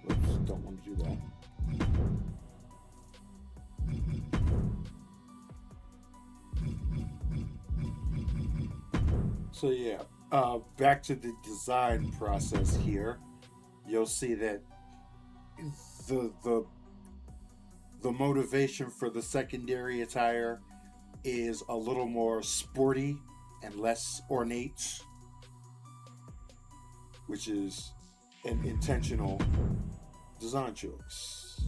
Speaker 2: Whoops, don't want to do that. So yeah, back to the design process here. You'll see that the the the motivation for the secondary attire is a little more sporty and less ornate, which is an intentional design choice.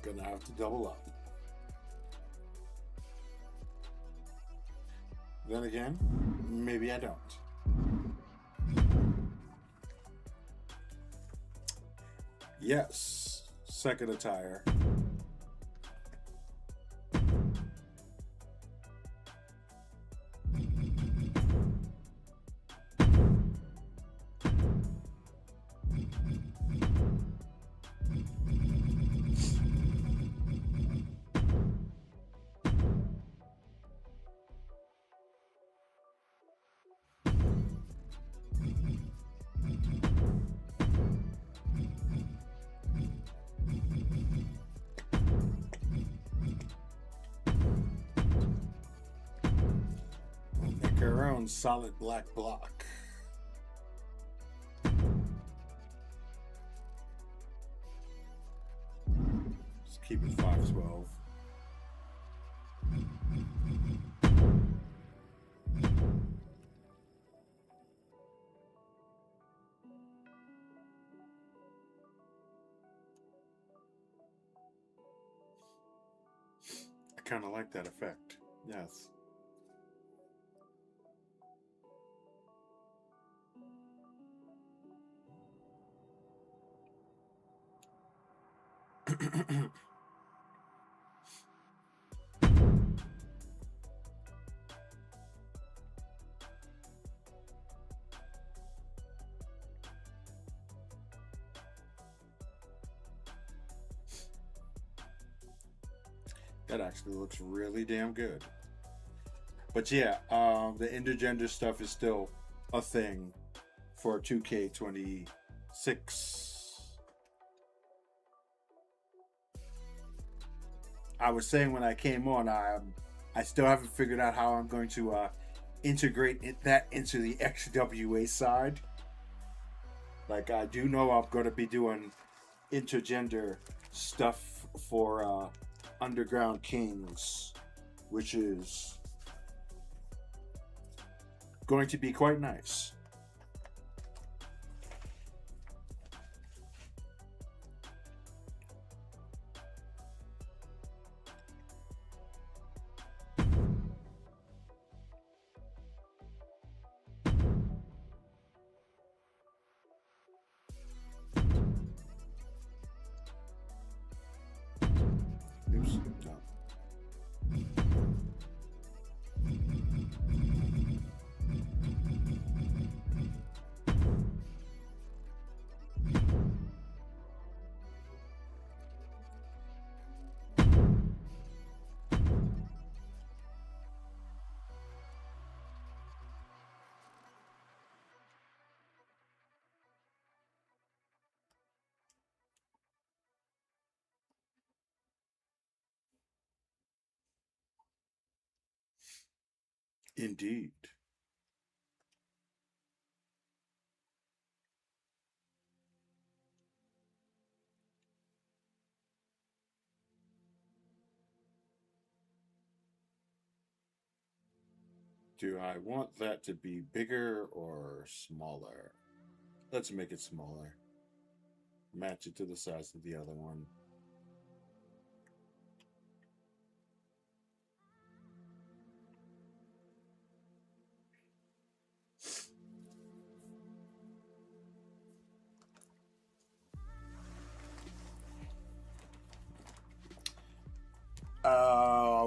Speaker 1: I'm gonna have to double up. Then again, maybe I don't. Yes, second attire. We'll make our own solid black block. Just keep it 512. I kind of like that effect. Yes. That actually looks really damn good. But yeah, the intergender stuff is still a thing for 2K26. I was saying when I came on, I still haven't figured out how I'm going to integrate that into the XWA side. Like, I do know I'm going to be doing intergender stuff for Underground Kings, which is going to be quite nice. Oops, no. Indeed. Do I want that to be bigger or smaller? Let's make it smaller. Match it to the size of the other one.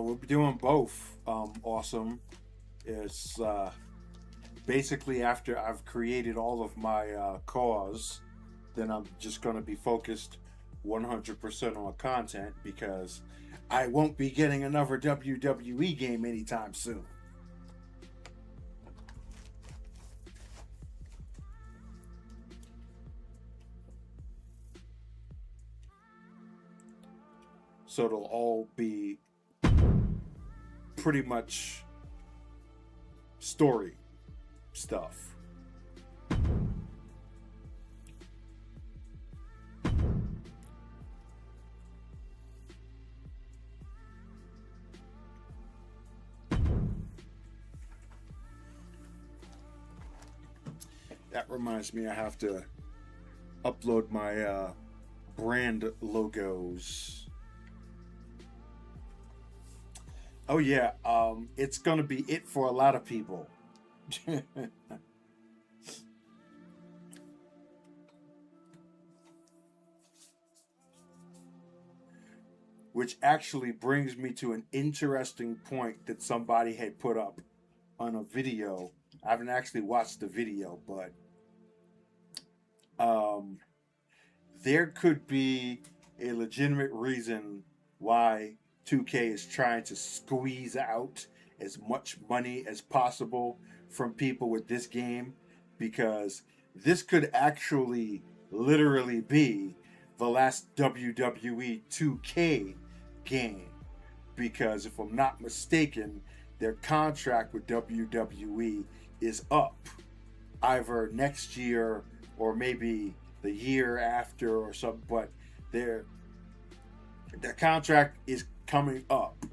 Speaker 1: We'll be doing both. Awesome. It's basically after I've created all of my cause, then I'm just going to be focused 100% on content because I won't be getting another WWE game anytime soon. So it'll all be pretty much story stuff. That reminds me, I have to upload my brand logos
Speaker 2: Oh yeah, it's gonna be it for a lot of people. Which actually brings me to an interesting point that somebody had put up on a video. I haven't actually watched the video, but um, there could be a legitimate reason why 2K is trying to squeeze out as much money as possible from people with this game, because this could actually literally be the last WWE 2K game. Because if I'm not mistaken, their contract with WWE is up either next year or maybe the year after or something, but their contract is coming up,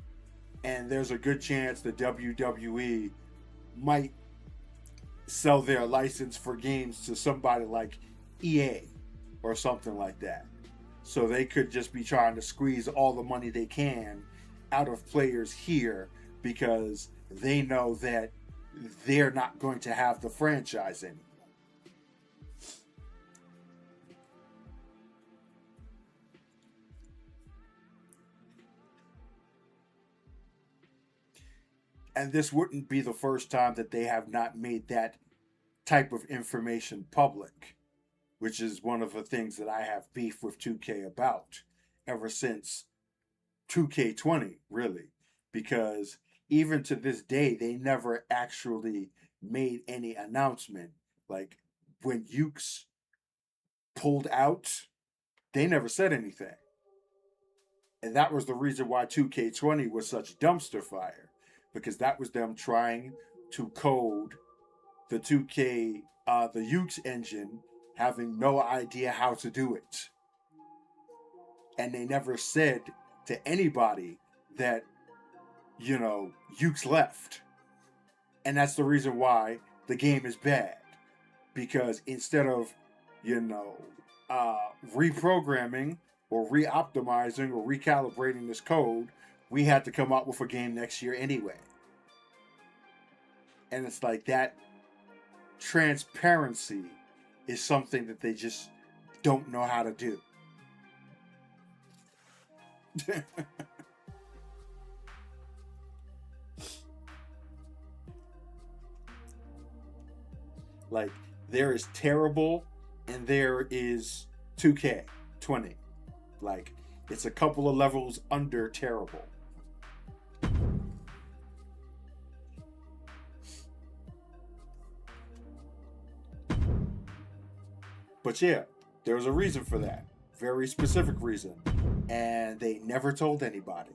Speaker 2: and there's a good chance the WWE might sell their license for games to somebody like EA or something like that. So they could just be trying to squeeze all the money they can out of players here because they know that they're not going to have the franchise anymore. And this wouldn't be the first time that they have not made that type of information public, which is one of the things that I have beef with 2K about ever since 2K20, really. Because even to this day, they never actually made any announcement. Like when Ukes pulled out, they never said anything. And that was the reason why 2K20 was such dumpster fire, because that was them trying to code the 2K, the Ukes engine, having no idea how to do it. And they never said to anybody that, Ukes left. And that's the reason why the game is bad. Because instead of, reprogramming or re-optimizing or recalibrating this code, we had to come up with a game next year anyway. And it's like that transparency is something that they just don't know how to do. Like, there is terrible and there is 2K20. Like, it's a couple of levels under terrible. But yeah, there's a reason for that. Very specific reason. And they never told anybody.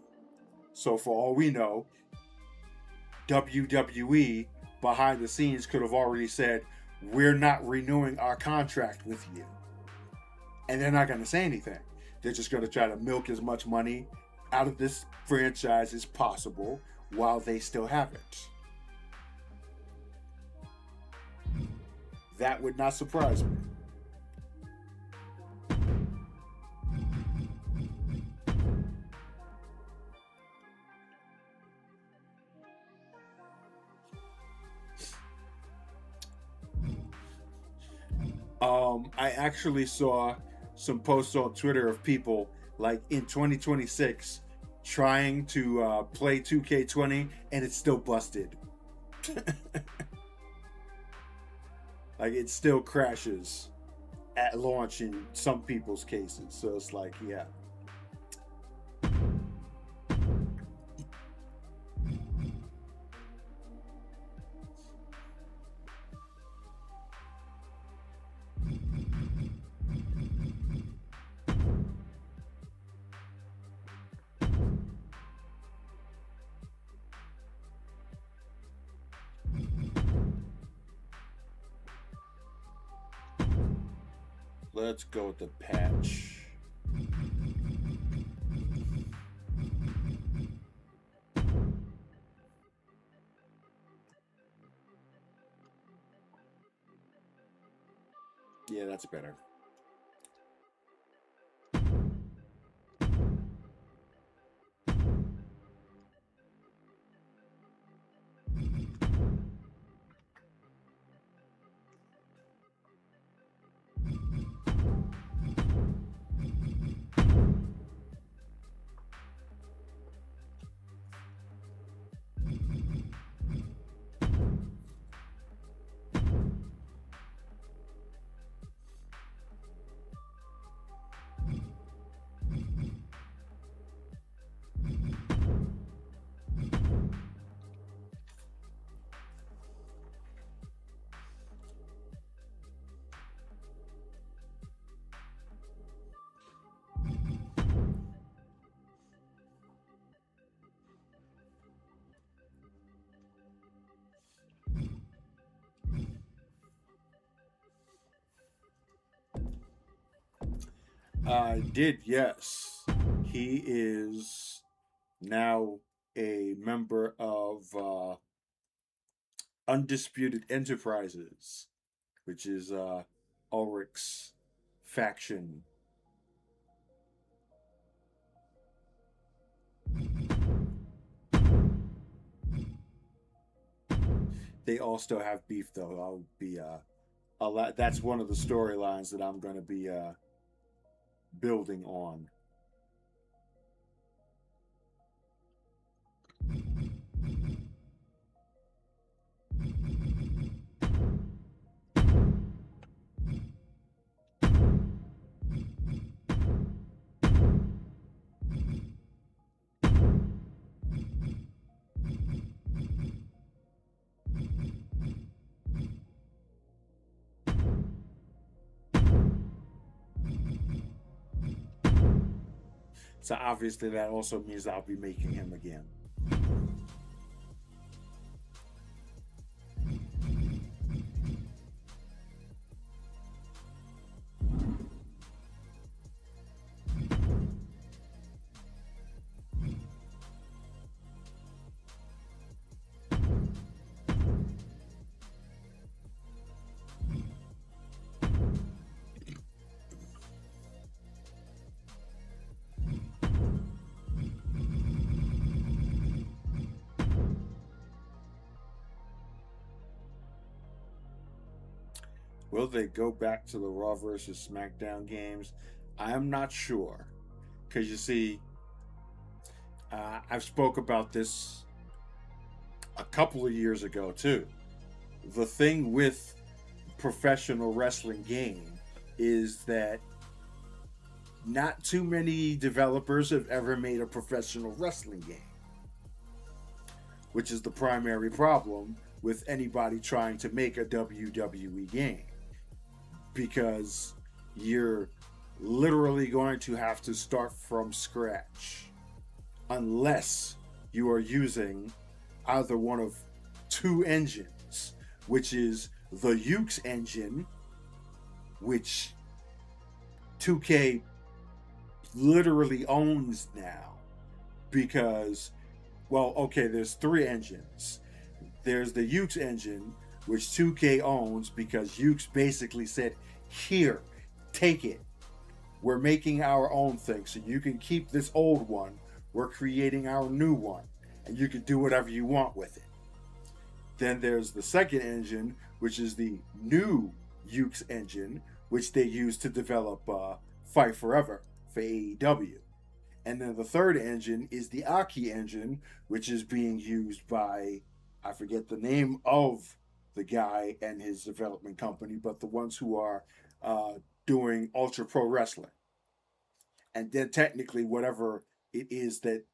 Speaker 2: So for all we know, WWE behind the scenes could have already said, we're not renewing our contract with you. And they're not going to say anything. They're just going to try to milk as much money out of this franchise as possible while they still have it. That would not surprise me. I actually saw some posts on Twitter of people like in 2026 trying to play 2K20 and it's still busted. Like it still crashes at launch in some people's cases. So it's like, yeah. Let's go with the patch. Yeah, that's better.
Speaker 1: I did, yes. He is now a member of Undisputed Enterprises, which is Ulrich's faction. They all still have beef, though. I'll be a lot. That's one of the storylines that I'm going to be building on. So obviously that also means I'll be making him again. Will they go back to the Raw versus SmackDown games? I am not sure, because you see, I've spoke about this a couple of years ago too. The thing with professional wrestling game is that not too many developers have ever made a professional wrestling game, which is the primary problem with anybody trying to make a WWE game, because you're literally going to have to start from scratch unless you are using either one of two engines, which is the Ukes engine, which 2K literally owns now, because, well, okay, there's three engines. There's the Ukes engine, which 2K owns because Ukes basically said, here, take it. We're making our own thing, so you can keep this old one. We're creating our new one, and you can do whatever you want with it. Then there's the second engine, which is the new Ukes engine, which they use to develop Fight Forever for AEW. And then the third engine is the Aki engine, which is being used by, I forget the name of the guy and his development company, but the ones who are doing Ultra Pro Wrestling. And then technically whatever it is that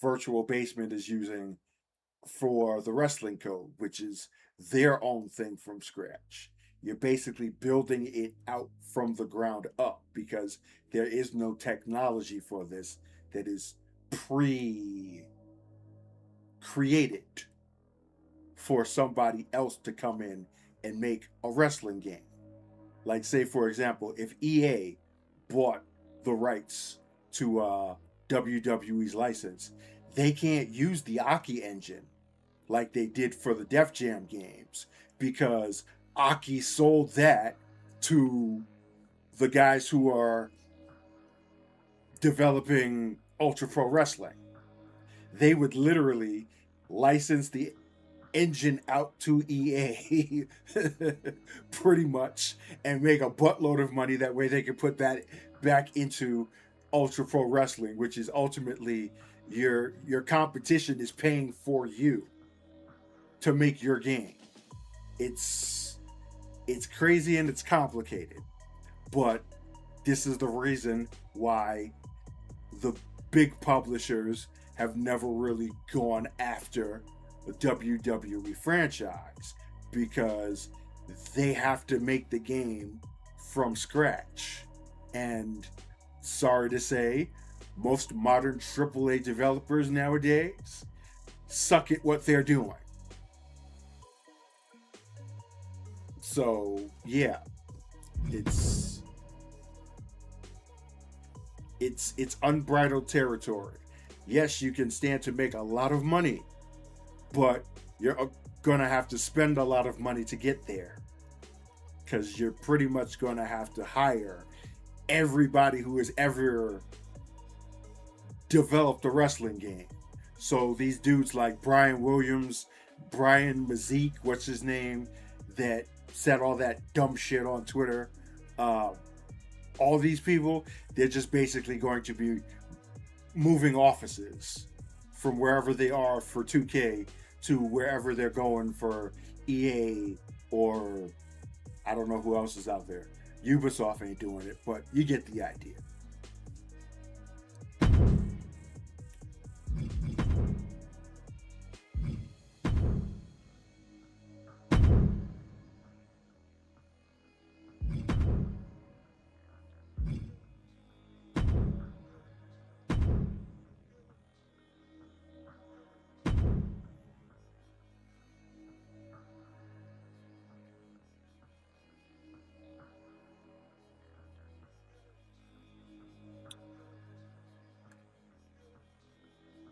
Speaker 1: Virtual Basement is using for the wrestling code, which is their own thing from scratch. You're basically building it out from the ground up because there is no technology for this that is pre-created for somebody else to come in and make a wrestling game. Like, say, for example, if EA bought the rights to WWE's license, they can't use the Aki engine like they did for the Def Jam games, because Aki sold that to the guys who are developing Ultra Pro Wrestling. They would literally license the engine out to EA pretty much and make a buttload of money. That way they could put that back into Ultra Pro Wrestling, which is ultimately your competition is paying for you to make your game. It's crazy and it's complicated, but this is the reason why the big publishers have never really gone after the WWE franchise, because they have to make the game from scratch. And sorry to say, most modern AAA developers nowadays suck at what they're doing. So, yeah, it's
Speaker 2: it's unbridled territory. Yes, you can stand to make a lot of money, but you're gonna have to spend a lot of money to get there, because you're pretty much gonna have to hire everybody who has ever developed a wrestling game. So these dudes like Brian Williams, Brian Mazik, what's his name, that said all that dumb shit on Twitter. All these people, they're just basically going to be moving offices from wherever they are for 2K to wherever they're going for EA, or I don't know who else is out there. Ubisoft ain't doing it, but you get the idea.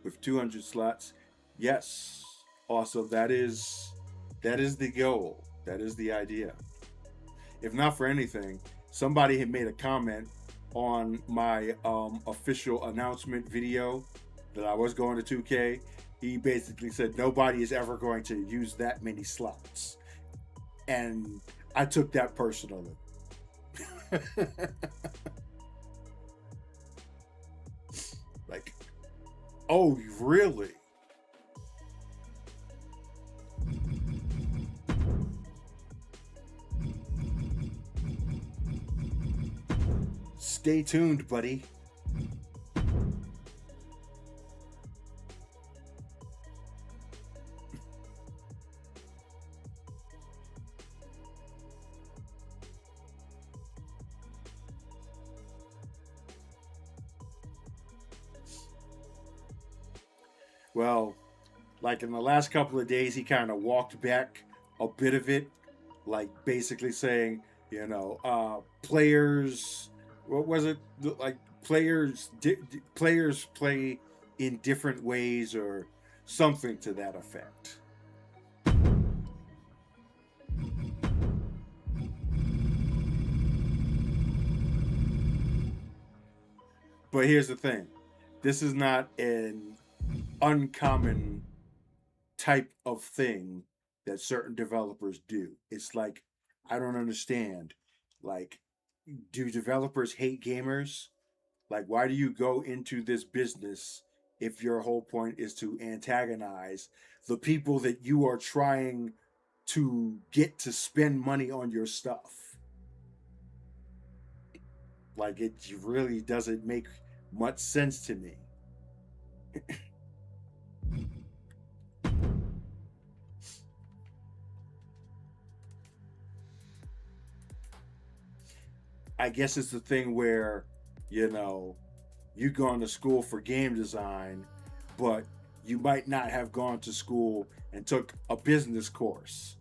Speaker 2: With 200 slots, yes. Also, that is the goal. That is the idea. If not for anything, somebody had made a comment on my official announcement video that I was going to 2K. He basically said nobody is ever going to use that many slots, and I took that personally. Like, oh, really? Stay tuned, buddy. Well, like in the last couple of days, he kind of walked back a bit of it, like basically saying, players, what was it? Like players play in different ways, or something to that effect. But here's the thing. This is not an uncommon type of thing that certain developers do. It's like, I don't understand. Like, do developers hate gamers? Like, why do you go into this business if your whole point is to antagonize the people that you are trying to get to spend money on your stuff? Like, it really doesn't make much sense to me. I guess it's the thing where, you gone to school for game design, but you might not have gone to school and took a business course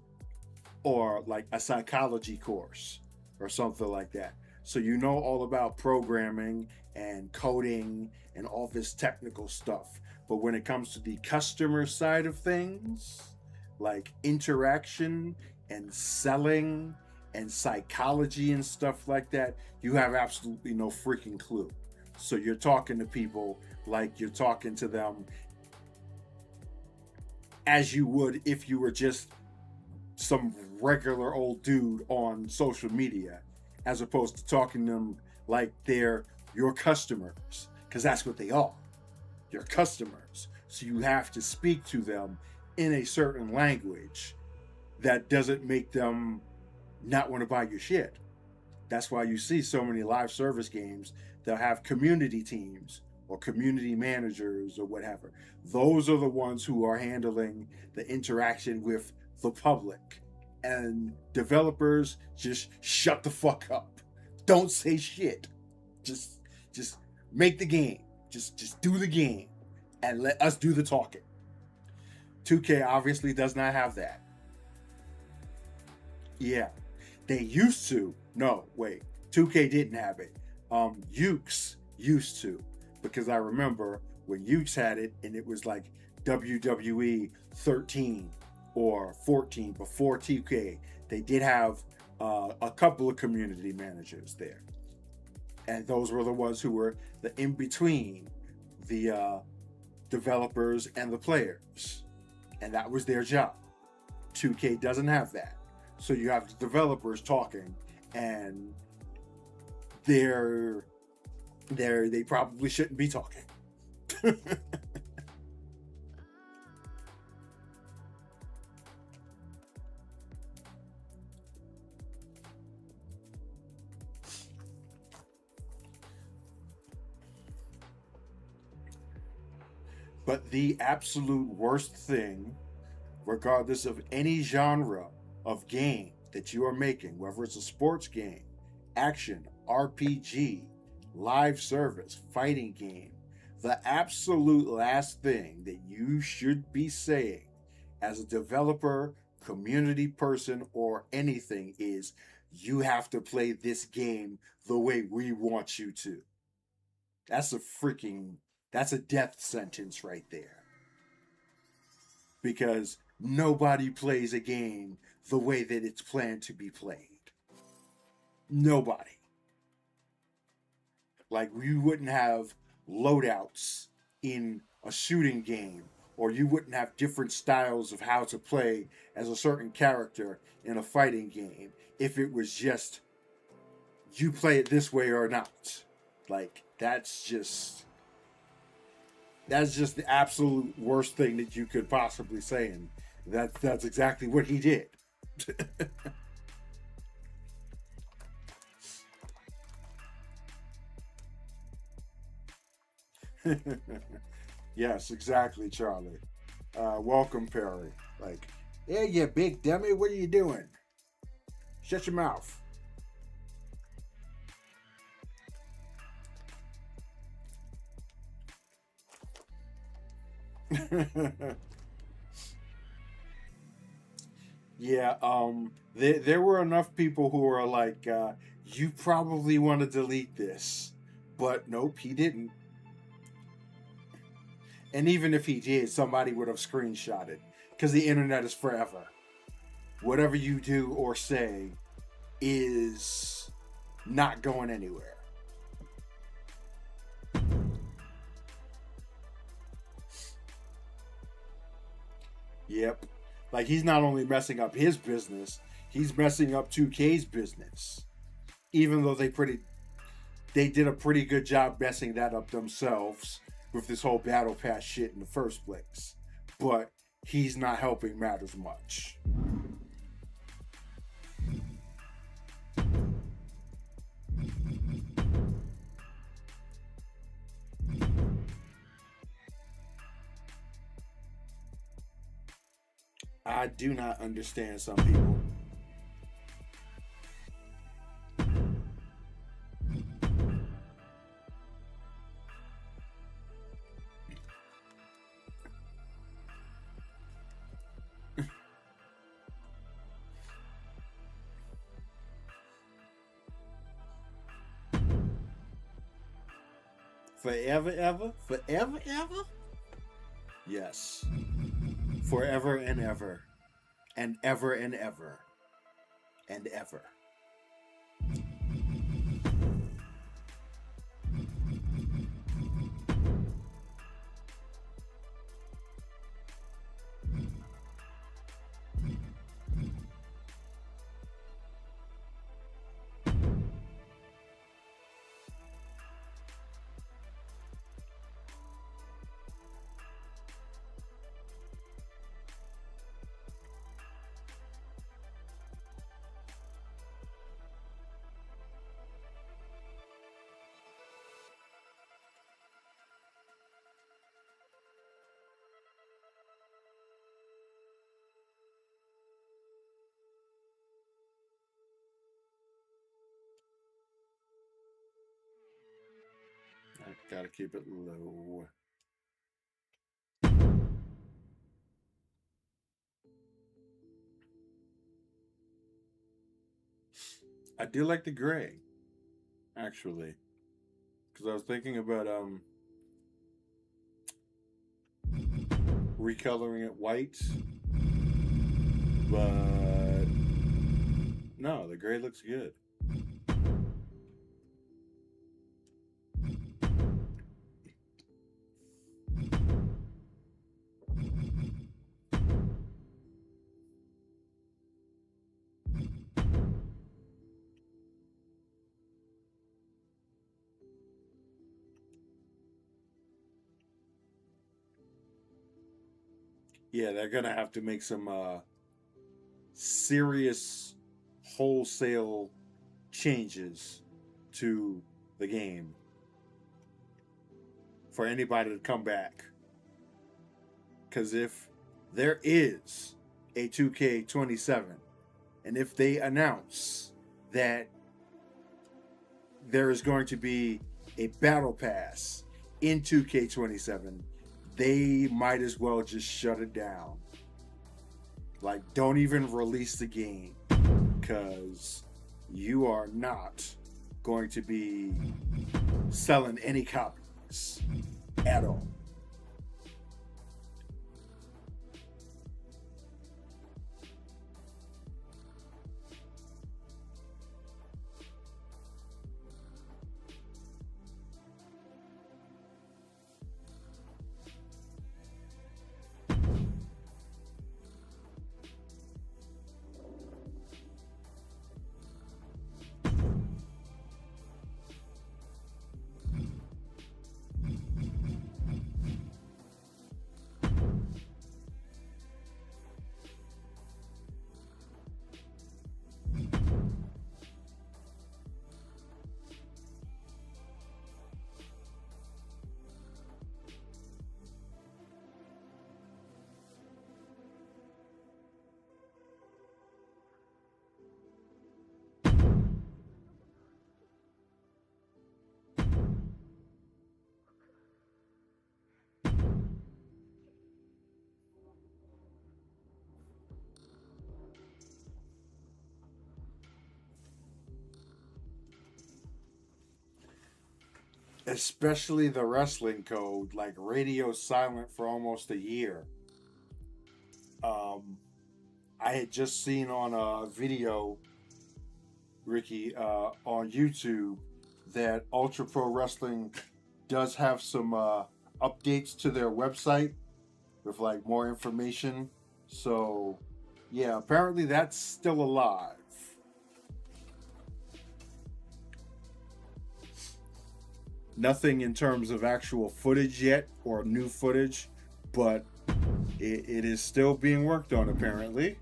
Speaker 2: or like a psychology course or something like that. So you know all about programming and coding and all this technical stuff. But when it comes to the customer side of things, like interaction and selling and psychology and stuff like that, you have absolutely no freaking clue. So you're talking to people like you're talking to them as you would if you were just some regular old dude on social media, as opposed to talking to them like they're your customers, because that's what they are. Your customers. So you have to speak to them in a certain language that doesn't make them not want to buy your shit. That's why you see so many live service games that have community teams or community managers or whatever. Those are the ones who are handling the interaction with the public. And developers, just shut the fuck up. Don't say shit. Just make the game. Just do the game and let us do the talking. 2K obviously does not have that. Yeah. They used to. No, wait. 2K didn't have it. Yuke's used to, because I remember when Ukes had it and it was like WWE 13 or 14 before 2K, they did have a couple of community managers there, and those were the ones who were the in between the developers and the players, and that was their job. 2K doesn't have that, so you have the developers talking, and they probably shouldn't be talking. But the absolute worst thing, regardless of any genre of game that you are making, whether it's a sports game, action, RPG, live service, fighting game, the absolute last thing that you should be saying as a developer, community person, or anything is you have to play this game the way we want you to. That's that's a death sentence right there. Because nobody plays a game the way that it's planned to be played. Nobody. Like, you wouldn't have loadouts in a shooting game, or you wouldn't have different styles of how to play as a certain character in a fighting game if it was just you play it this way or not. Like, that's just the absolute worst thing that you could possibly say, and that's exactly what he did. Yes, exactly, Charlie. Welcome, Perry. Like, yeah, you big dummy, what are you doing? Shut your mouth. Yeah, there were enough people who were like, you probably want to delete this. But nope, he didn't. And even if he did, somebody would have screenshotted. Because the internet is forever. Whatever you do or say is not going anywhere. Yep. Like, he's not only messing up his business, he's messing up 2K's business. Even though they did a pretty good job messing that up themselves with this whole battle pass shit in the first place. But he's not helping matters much. I do not understand some people. Forever, ever? Forever, ever? Yes. Forever and ever. And ever and ever. And ever. I gotta keep it low. I do like the gray, actually.
Speaker 1: because I was thinking about recoloring it white, but no, the gray looks good. Yeah, they're gonna have to make some serious wholesale changes to the game for anybody to come back. Because if there is a 2K27, and if they announce that there is going to be a battle pass in 2K27, they might as well just shut it down. Like, don't even release the game, because you are not going to be selling any copies at all. Especially the wrestling code, like radio silent for almost a year. Um, I had just seen on a video, Ricky, on YouTube, that Ultra Pro Wrestling does have some updates to their website with like more information. So, yeah, apparently that's still alive. Nothing in terms of actual footage yet or new footage, but it is still being worked on apparently.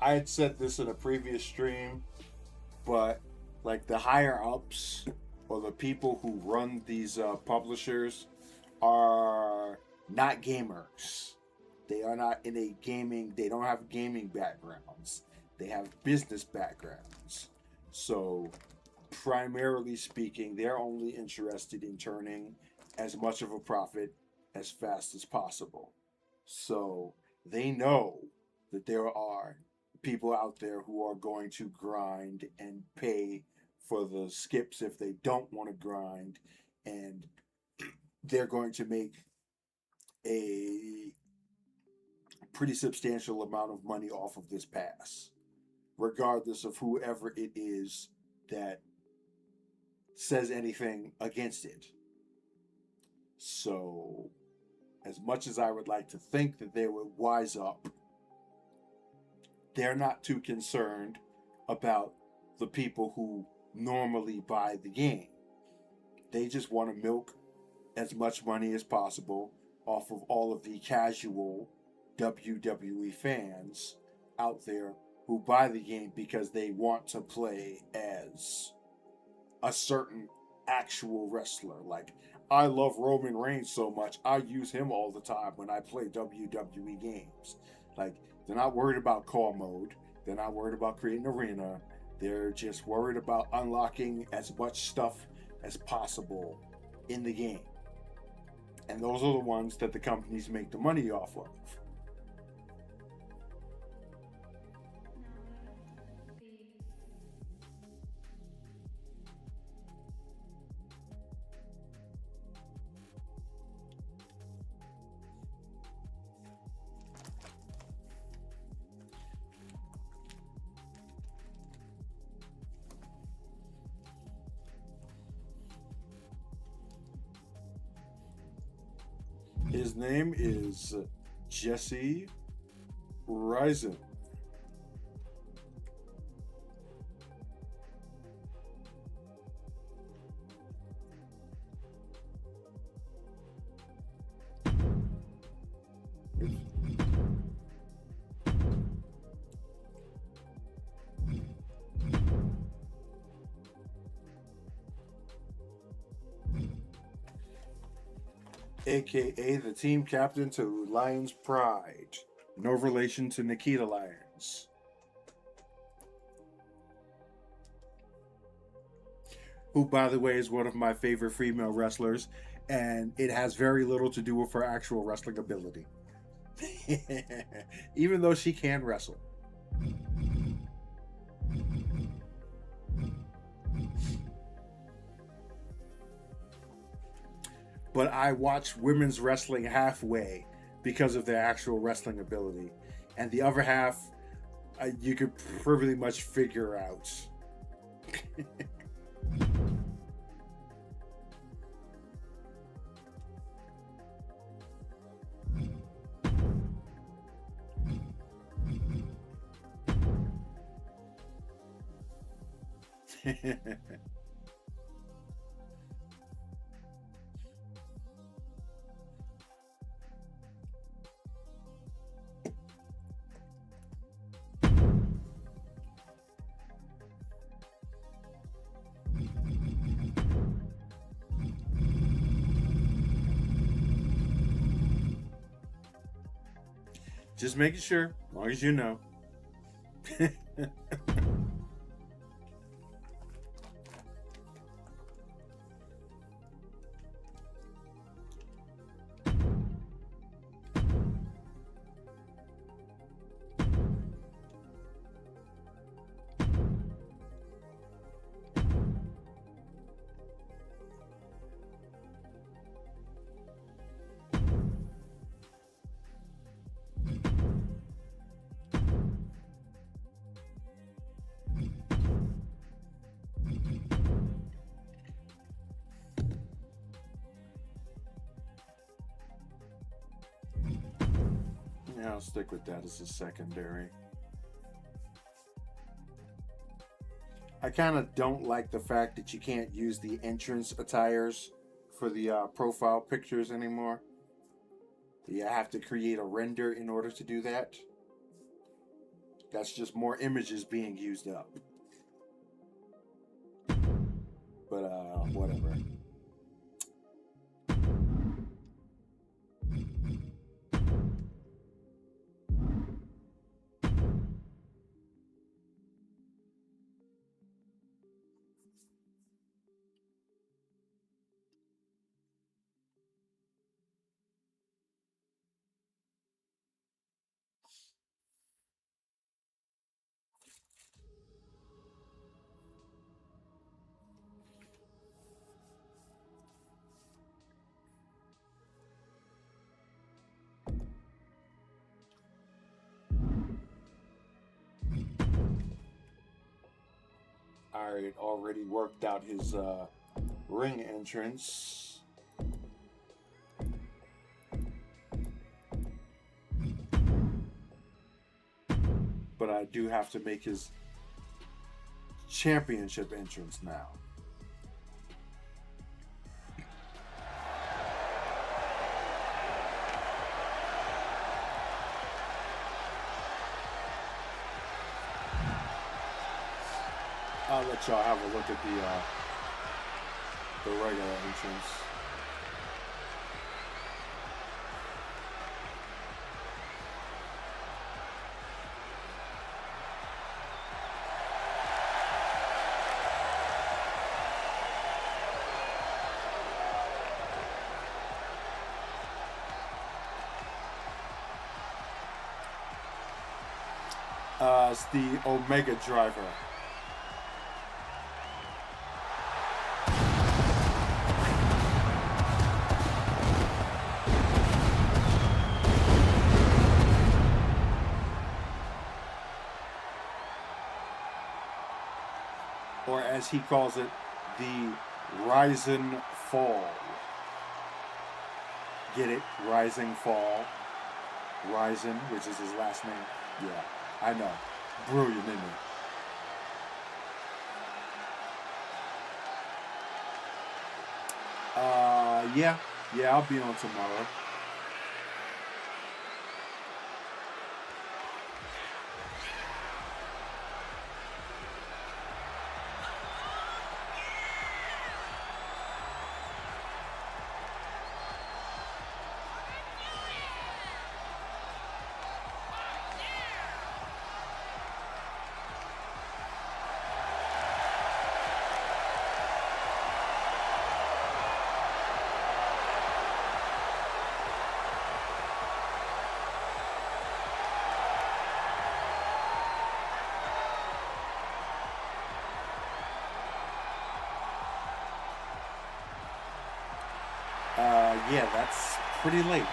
Speaker 1: I had said this in a previous stream, but like the higher ups or the people who run these publishers are not gamers. They are not in a gaming, they don't have gaming backgrounds. They have business backgrounds. So, primarily speaking, they're only interested in turning as much of a profit as fast as possible. So, they know that there are people out there who are going to grind and pay for the skips if they don't want to grind, and they're going to make a pretty substantial amount of money off of this pass, regardless of whoever it is that says anything against it. So, as much as I would like to think that they would wise up, they're not too concerned about the people who normally buy the game. They just want to milk as much money as possible off of all of the casual WWE fans out there who buy the game because they want to play as a certain
Speaker 2: actual wrestler. Like, I love Roman Reigns so much, I use him all the time when I play WWE games. Like, they're not worried about call mode, they're not worried about creating arena, they're just worried about unlocking as much stuff as possible in the game. And those are the ones that the companies make the money off of. His name is Jesse Risen. AKA the team captain to Lions Pride. No relation to Nikita Lyons. Who, by the way, is one of my favorite female wrestlers, and it has very little to do with her actual wrestling ability. Even though she can wrestle. But I watch women's wrestling halfway because of their actual wrestling ability. And the other half, you could pretty much figure out. Just making sure, as long as you know. Yeah, I'll stick with that as a secondary. I kind of don't like the fact that you can't use the entrance attires for the profile pictures anymore. You have to create a render in order to do that. That's just more images being used up. But whatever. I already worked out his ring entrance. But I do have to make his championship entrance now. I'll let y'all have a look at the
Speaker 1: the regular entrance. It's the Omega Driver. Or as he calls it, the Rise and Fall. Get it? Rise and Fall. Ryzen, which is his last name. Yeah, I know. Brilliant, isn't it? Yeah, I'll be on tomorrow. Yeah, that's pretty late.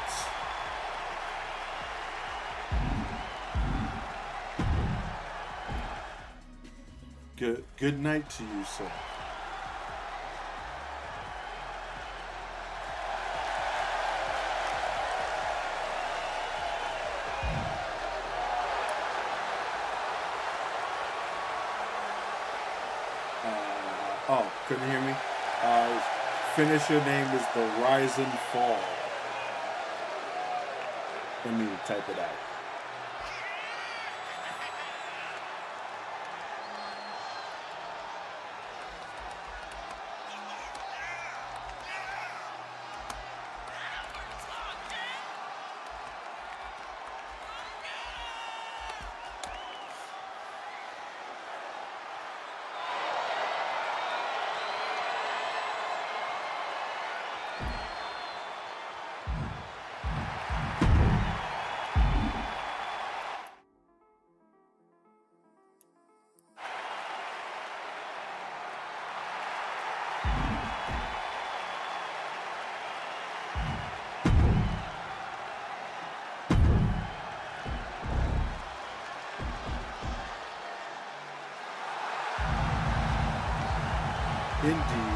Speaker 1: Good night to you, sir. Oh, couldn't hear me? Finisher name is the Rise and Fall. Let me type it out. Indeed.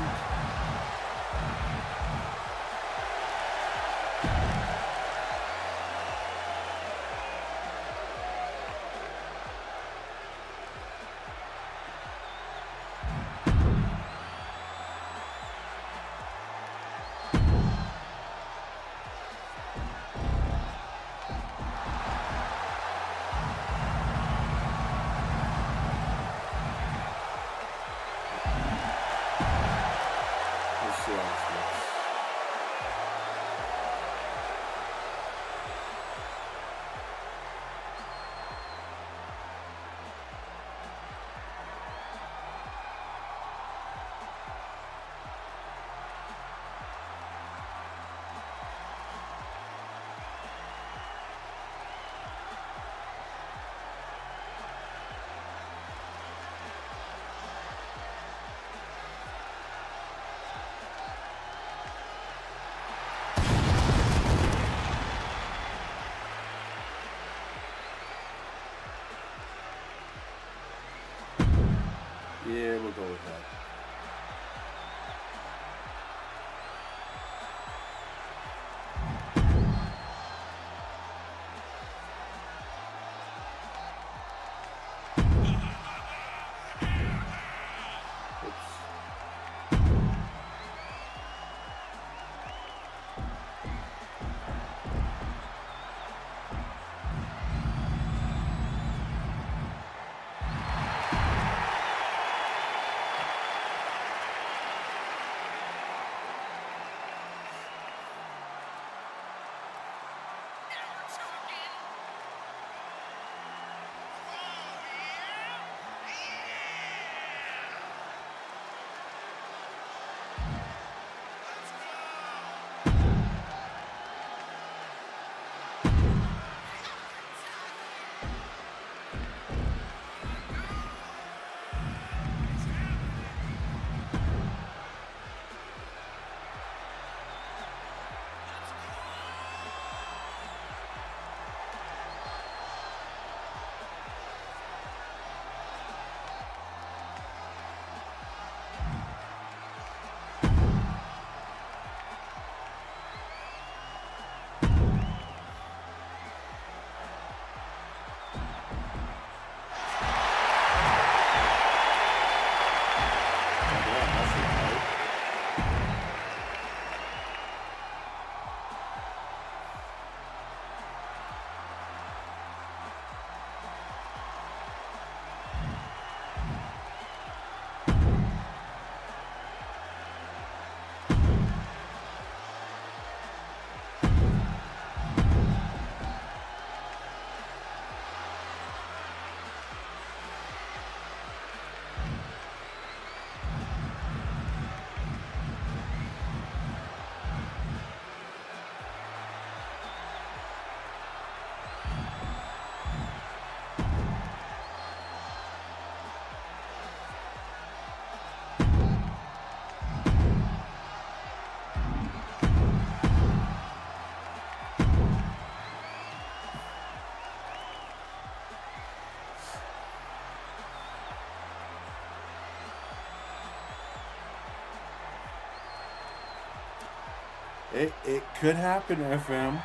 Speaker 2: It could happen, FM,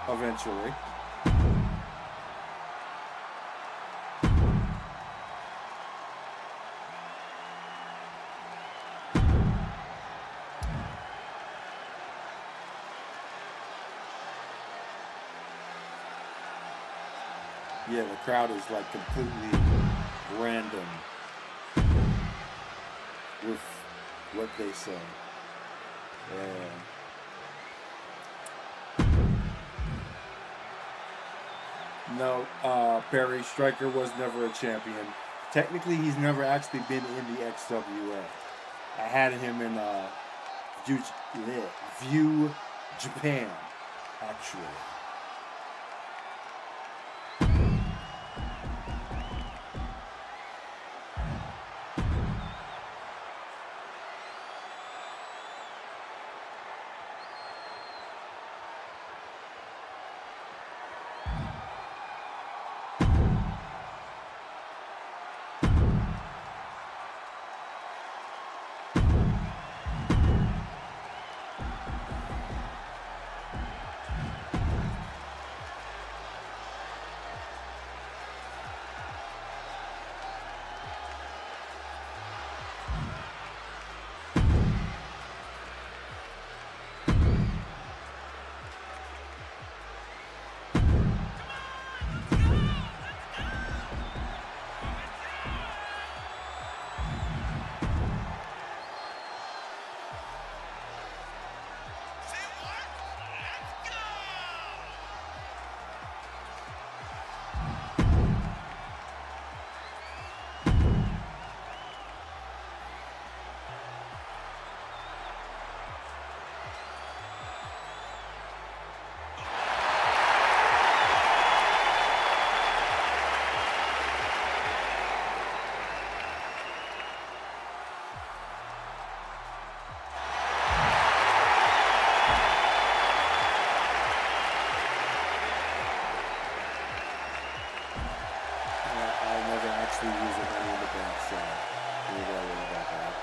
Speaker 2: eventually. Yeah, the crowd is like completely random with what they say. Yeah. No, Perry Striker was never a champion. Technically, he's never actually been in the XWA. I had him in View Japan, actually. Use of any of the bench, so we don't worry about that.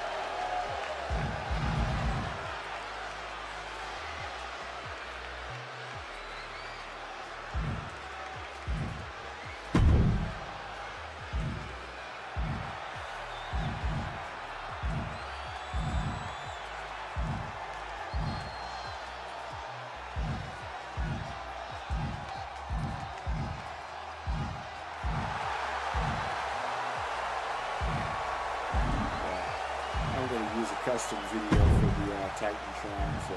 Speaker 2: Use a custom video for the Titantron, so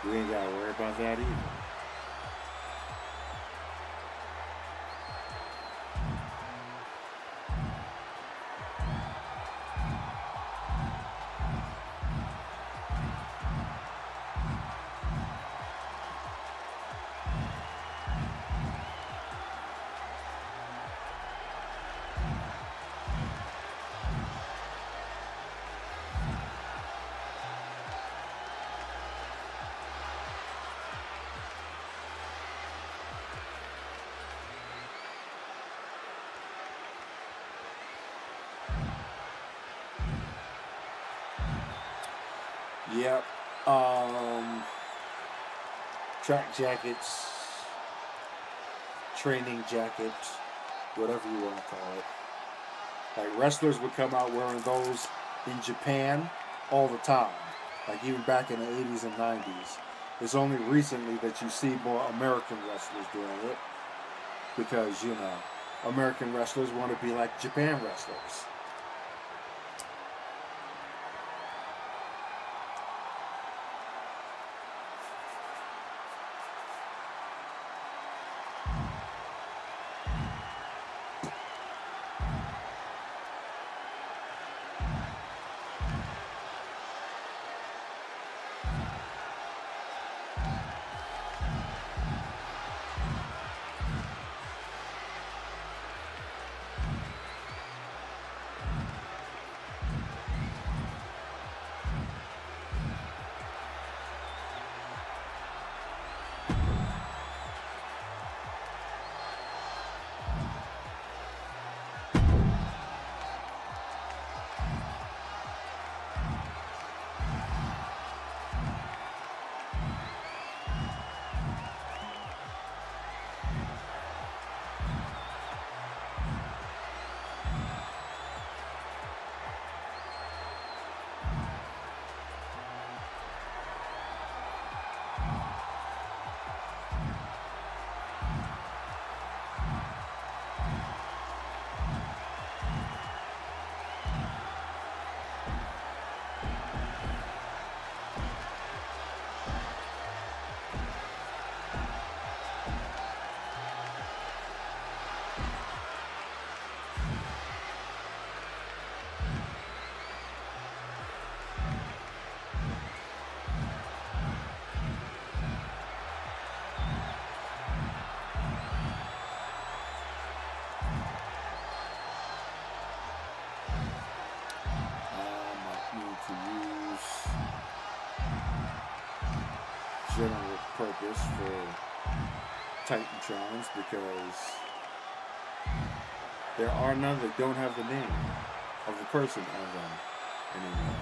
Speaker 2: we ain't gotta worry about that either. Yep. Track jackets, training jackets, whatever you want to call it. Like wrestlers would come out wearing those in Japan all the time. Like even back in the 80s and 90s. It's only recently that you see more American wrestlers doing it. Because, you know, American wrestlers want to be like Japan wrestlers.
Speaker 1: general purpose for Titantrons because there are none that don't have the name of the person on them anymore.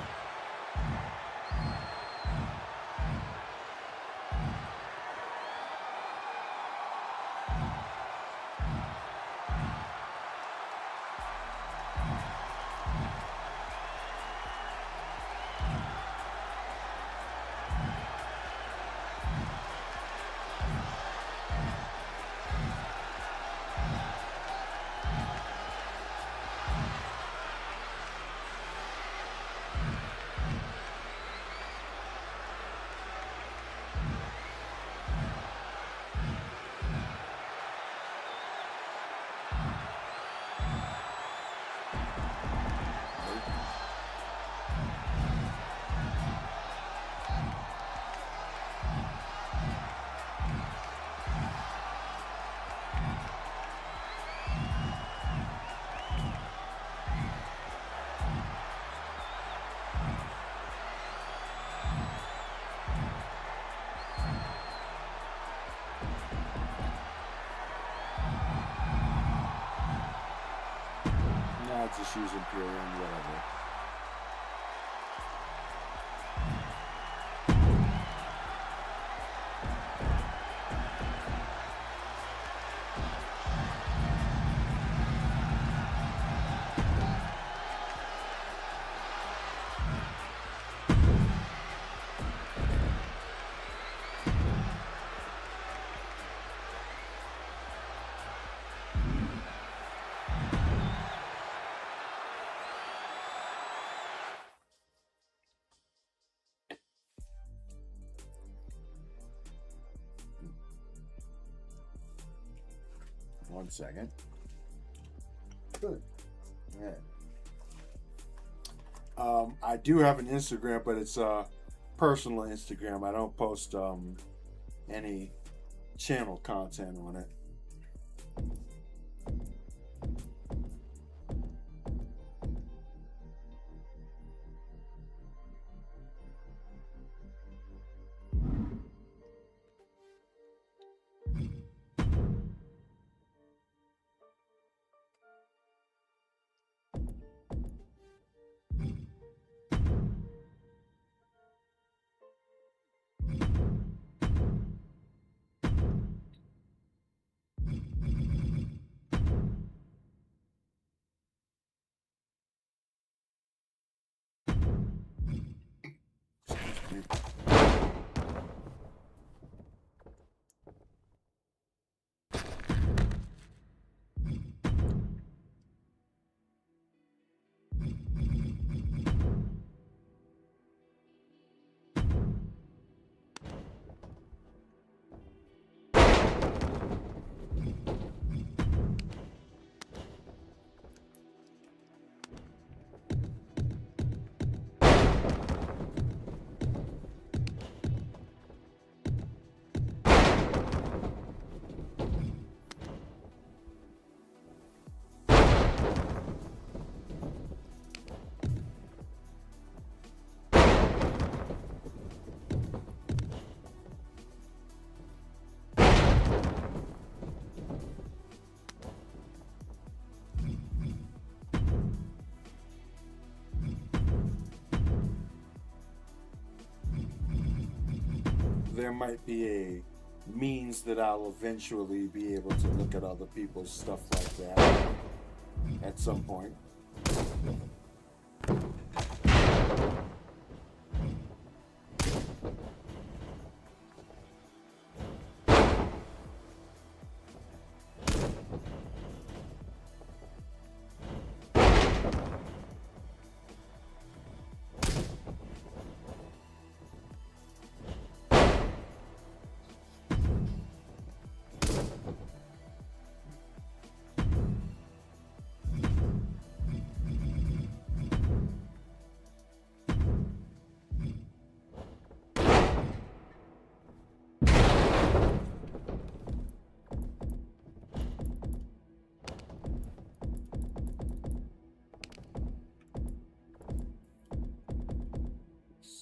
Speaker 1: Now just use Imperium, whatever. One second. Good. Yeah. I do have an Instagram, but it's a personal Instagram. I don't post any channel content on it. There might be a means that I'll eventually be able to look at other people's stuff like that at some point.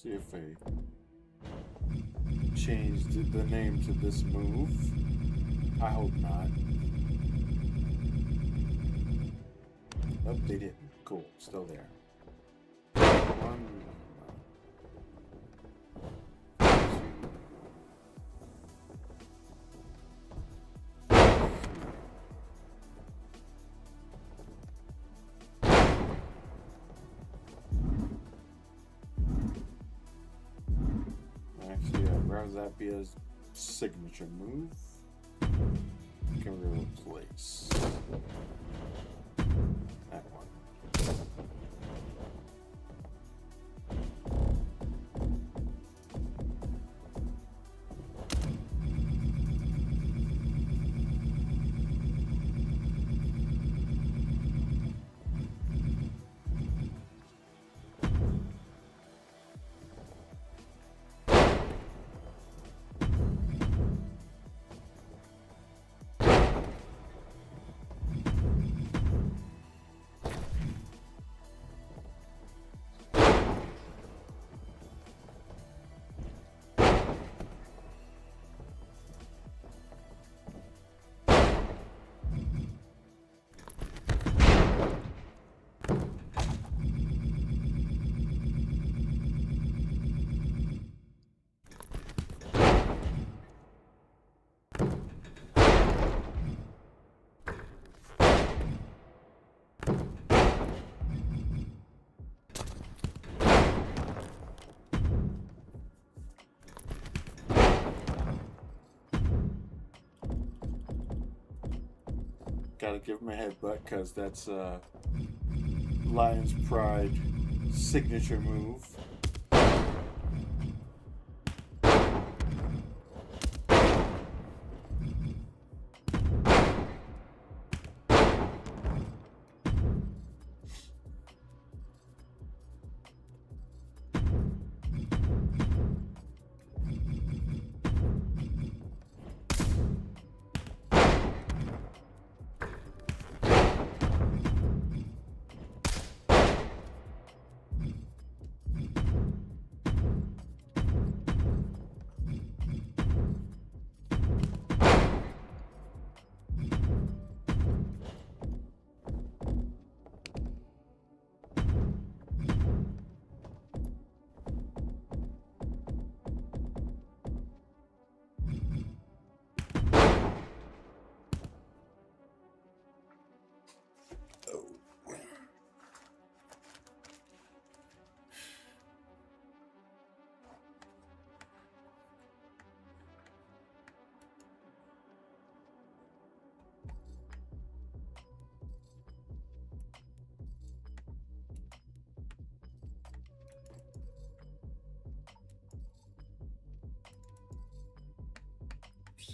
Speaker 1: See if changed the name to this move. I hope not. Nope, they didn't. Cool, still there. One, actually, I'd rather that be a signature move. Can replace that one. Gotta give him a headbutt because that's Lion's Pride signature move.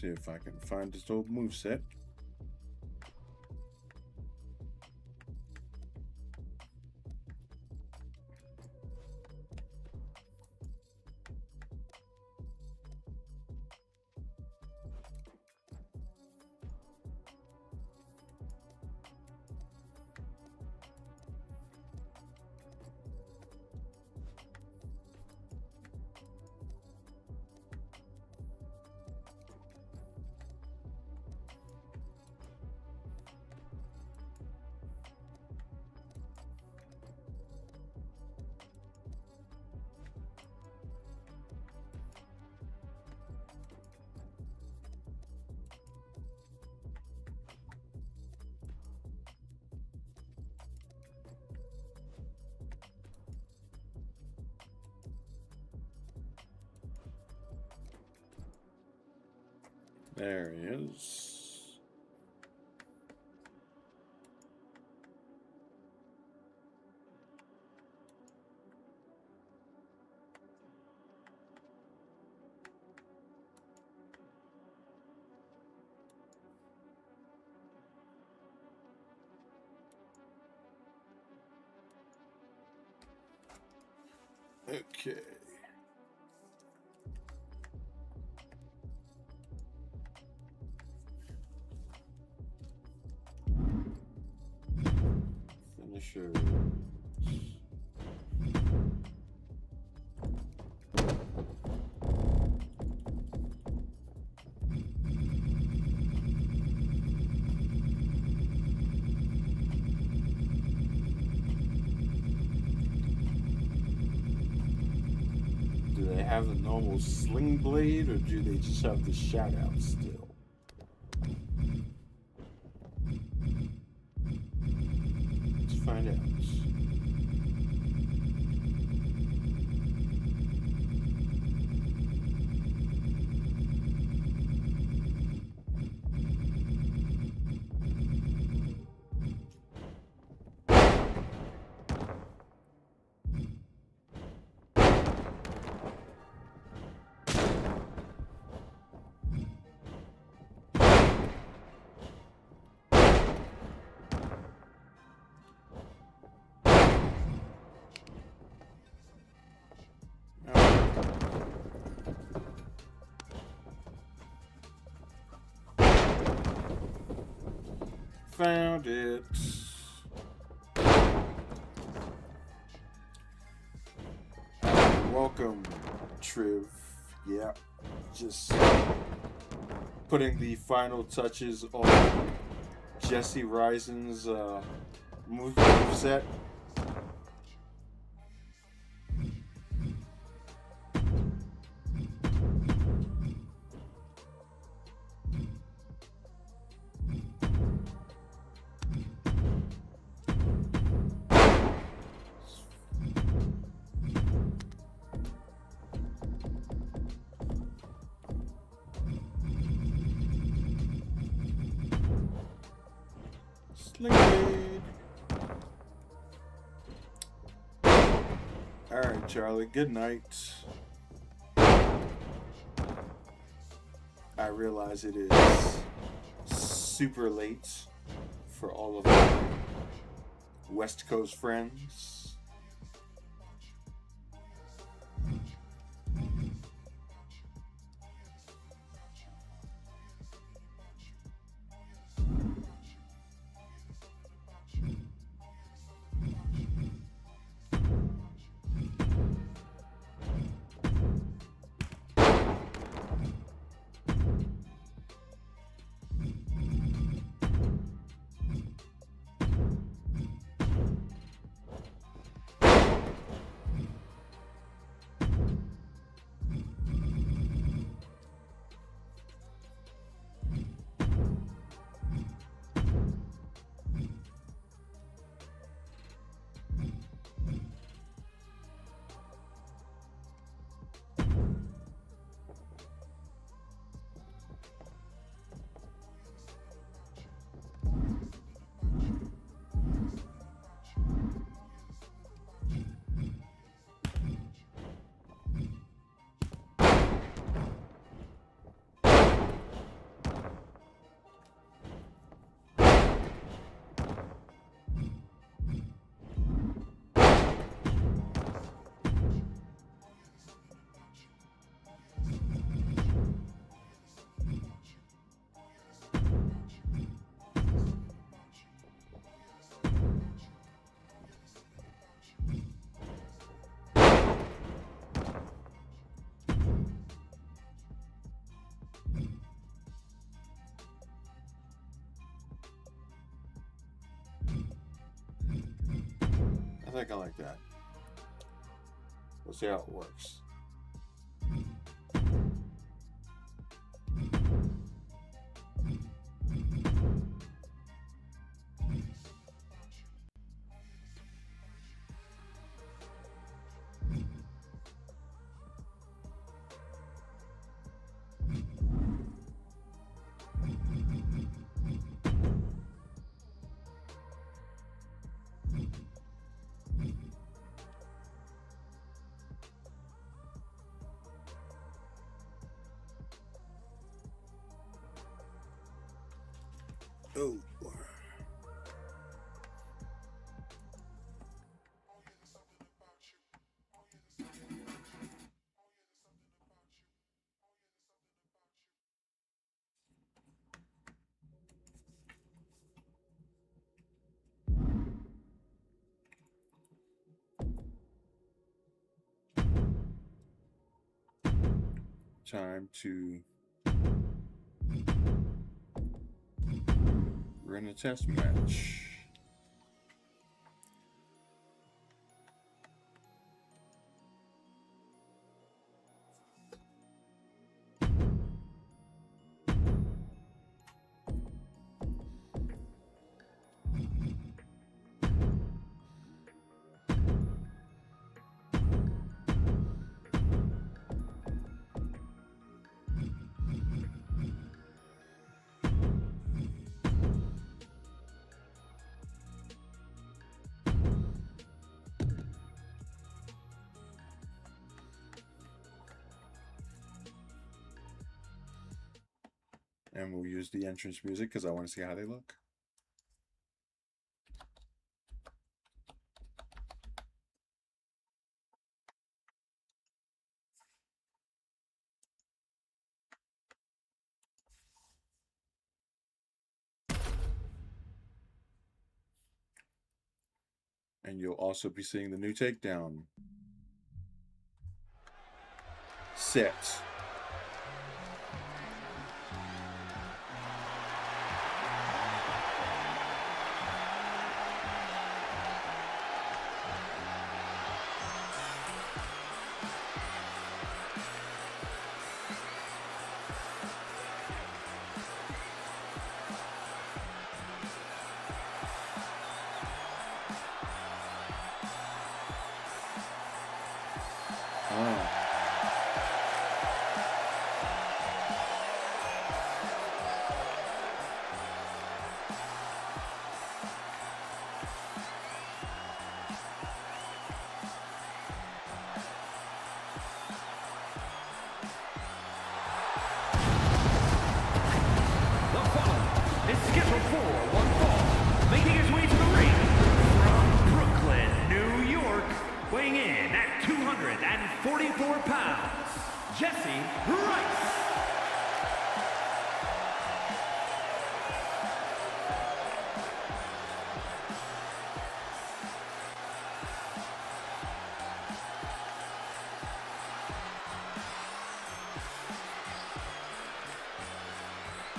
Speaker 1: See if I can find this old moveset. There he is. Okay. Finisher. they have the normal sling blade, or do they just have the shout out still? Let's find out. Found it. Welcome, Triv. Yeah, just putting the final touches on Jesse Risen's move set. Sling blade. Alright, Charlie, good night. I realize it is super late for all of our West Coast friends. I think I like that. We'll see how it works. Oh. Time to run a test match. And we'll use the entrance music because I want to see how they look. And you'll also be seeing the new takedown set.
Speaker 4: Is scheduled for one fall, making his way to the ring from Brooklyn, New York, weighing in at 244 pounds, Jesse Rice.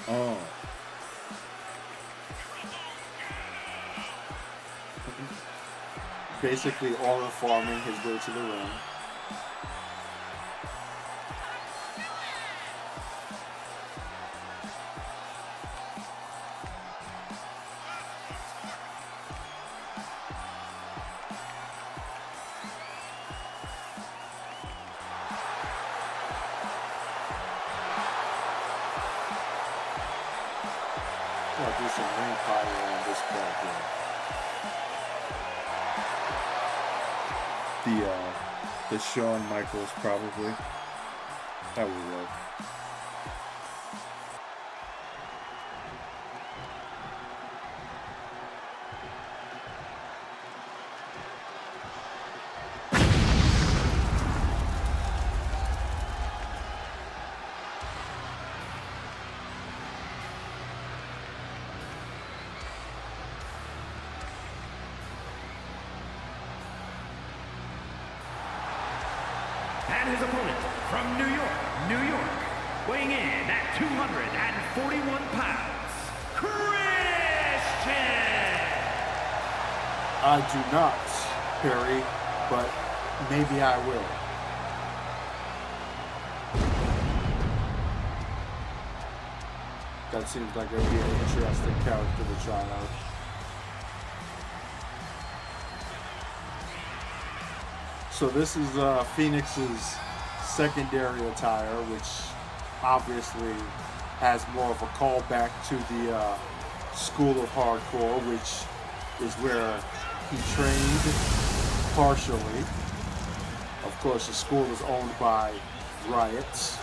Speaker 1: Oh.
Speaker 2: Basically, all farming his way to the ring. I'll do some ring pyro on this part here.
Speaker 1: The Shawn Michaels probably. That would work.
Speaker 4: And his opponent from New York, weighing in at 241 pounds, Christian!
Speaker 2: I do not, Perry, but maybe I will. That seems like it would be an interesting character to try out. So this is Phoenix's secondary attire, which obviously has more of a callback to the School of Hardcore, which is where he trained partially. Of course, the school is owned by Riot.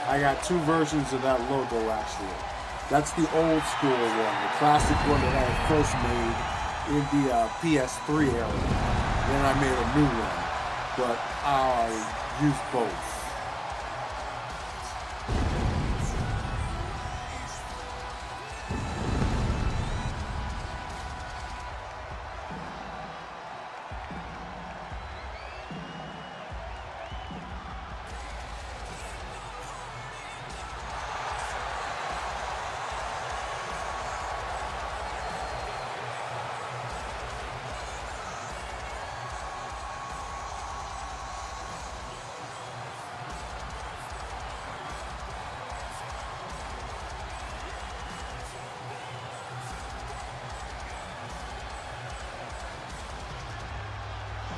Speaker 2: I got two versions of that logo, actually. That's the old school one, the classic one that I had first made in the PS3 era. Then I made a new one, but I used both.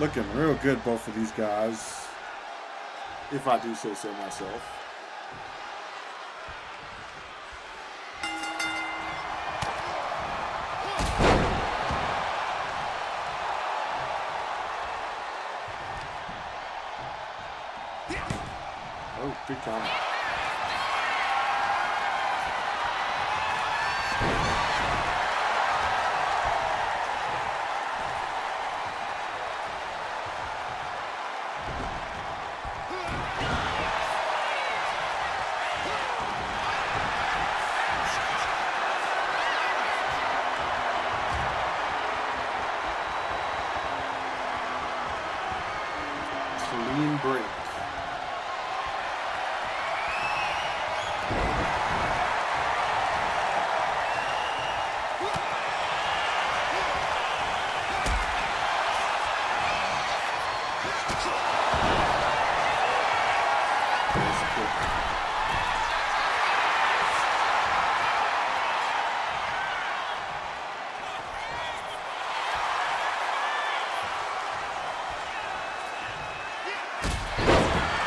Speaker 1: Looking real good, both of these guys.
Speaker 2: If I do say so myself.
Speaker 1: Good comment. Clean break. That's a good.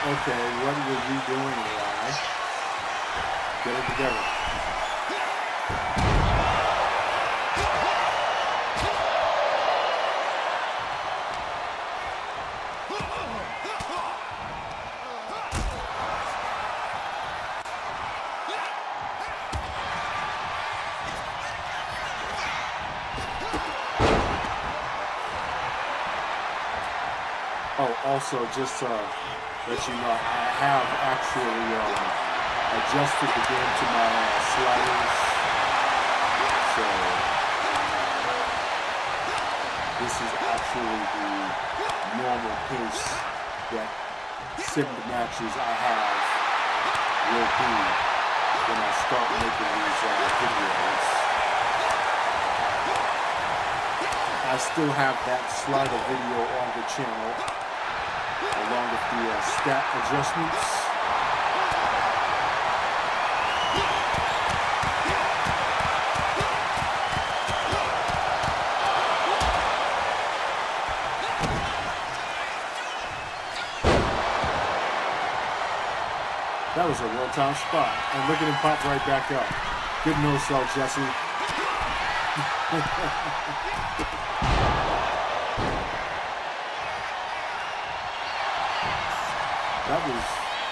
Speaker 1: Okay, what were you doing, Eli? Get it together. Oh, also, just let you know, I have actually adjusted the game to my sliders. So, this is actually the normal pace that sim matches I have will be when I start making these videos. I still have that slider video on the channel, along with the stat adjustments. That was a well-timed spot, and look at him pop right back up. Good no-sell, Jesse.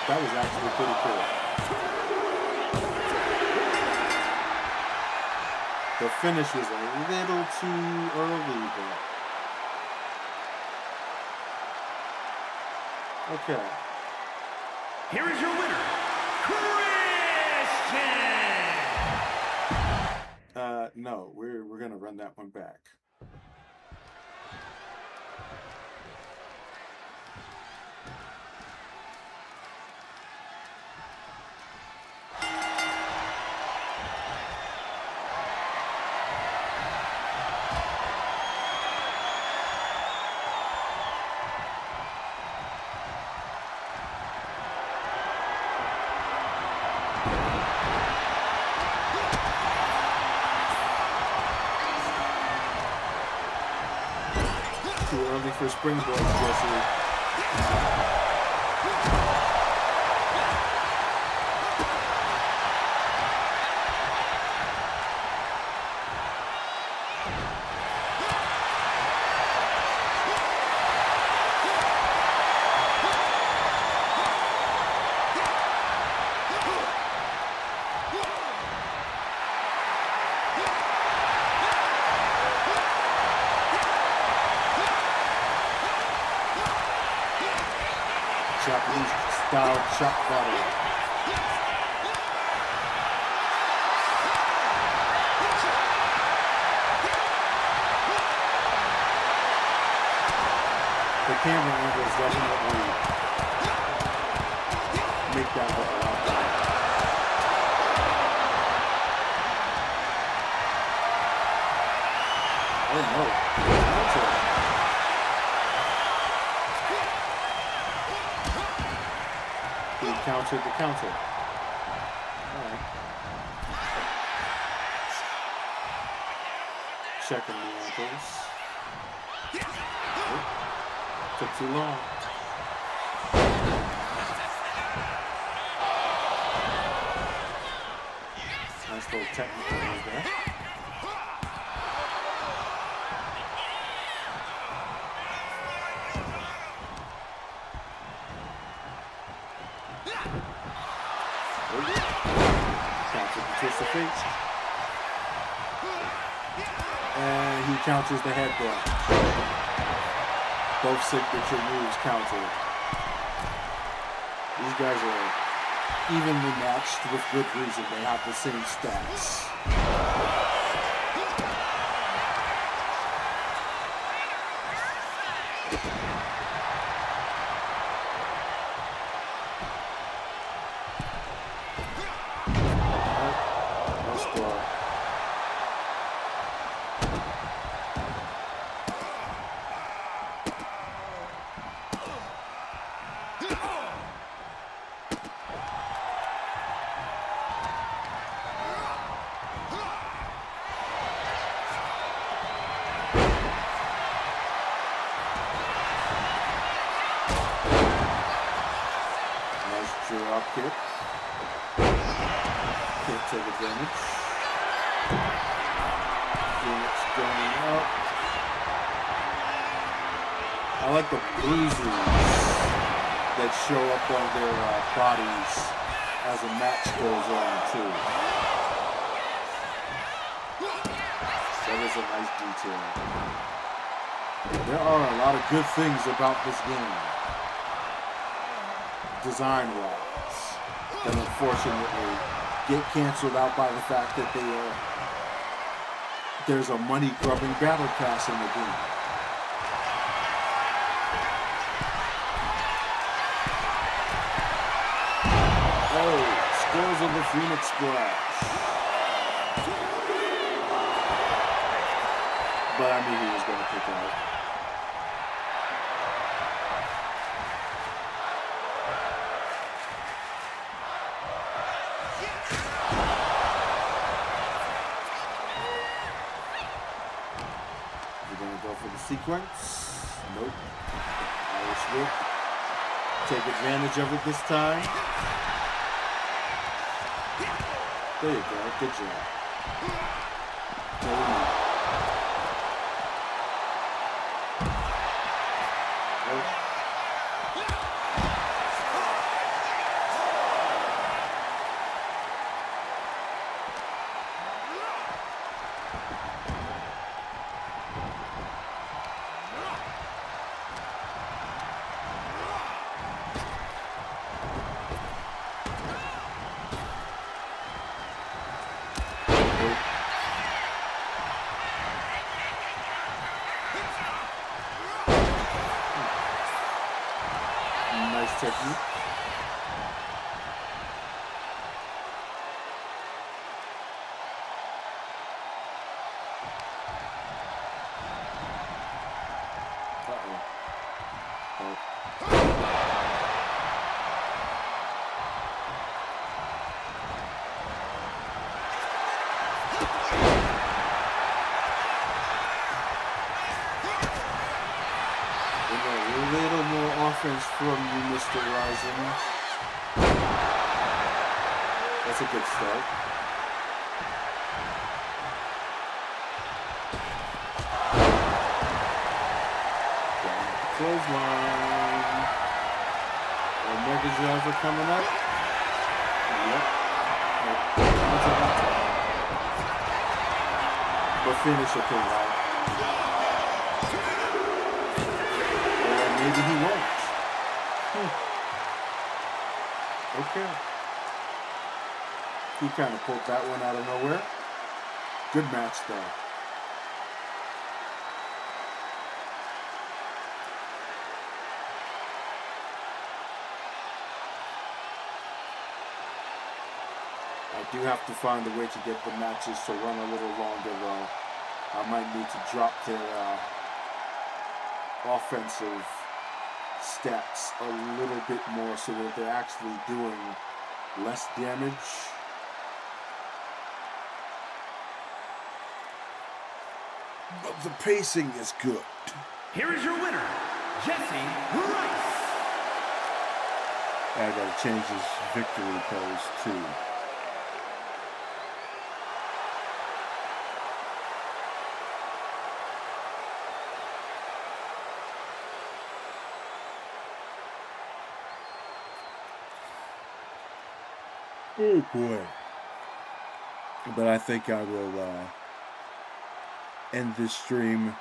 Speaker 1: That was actually pretty cool. The finish was a little too early there. Okay.
Speaker 4: Here is your winner, Christian!
Speaker 1: No, we're gonna run that one back. Too early for springboard, Jesse. Japanese style chop battle. The camera angles definitely make that look a lot better. Oh no. That's it. He countered the counter. Alright. Checking the ankles. Oh, took too long. Nice little technical move there.
Speaker 2: to face. And he counters the headbutt. Both signature moves countered. These guys are evenly matched with good reason. They have the same stats. No score. Nice drop kick. Can't take advantage. Phoenix going up. I like the bruises that show up on their bodies as a match goes on too. That is a nice detail. There are a lot of good things about this game, design-wise, that unfortunately get canceled out by the fact that there's a money-grubbing battle pass in the game. Oh, scores of the Phoenix Splash. But I knew he was going to kick out. We're going to go for the sequence. Nope. Irish whip. Take advantage of it this time. There you go. Good job. There we go. Nice technique. A little more offense from you, Mr. Rising. That's a good start. Clothesline. Omega Java coming up. Yep. But finish it pretty high. Maybe he won't. Okay. He kind of pulled that one out of nowhere. Good match, though. I do have to find a way to get the matches to run a little longer, though. I might need to drop their offensive stats a little bit more so that they're actually doing less damage. But the pacing is good.
Speaker 4: Here is your winner, Jesse Rice.
Speaker 1: I gotta change his victory pose too. Oh boy. But I think I will end this stream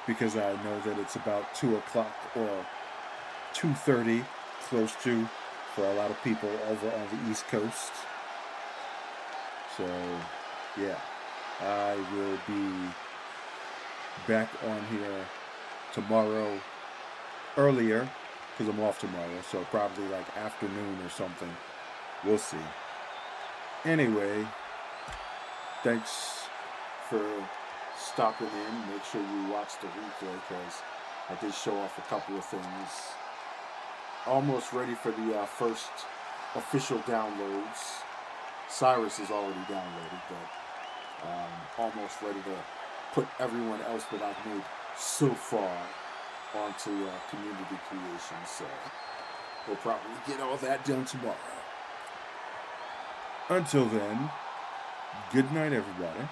Speaker 1: because I know that it's about 2 o'clock or 2:30, close to, for a lot of people over on the East Coast. So, yeah, I will be back on here tomorrow earlier because I'm off tomorrow, so probably like afternoon or something. We'll see. Anyway, thanks for stopping in. Make sure you watch the replay because I did show off a couple of things. Almost ready for the first official downloads. Cyrus is already downloaded, but almost ready to put everyone else that I've made so far onto community creation. So we'll probably get all that done tomorrow. Until then, good night, everybody.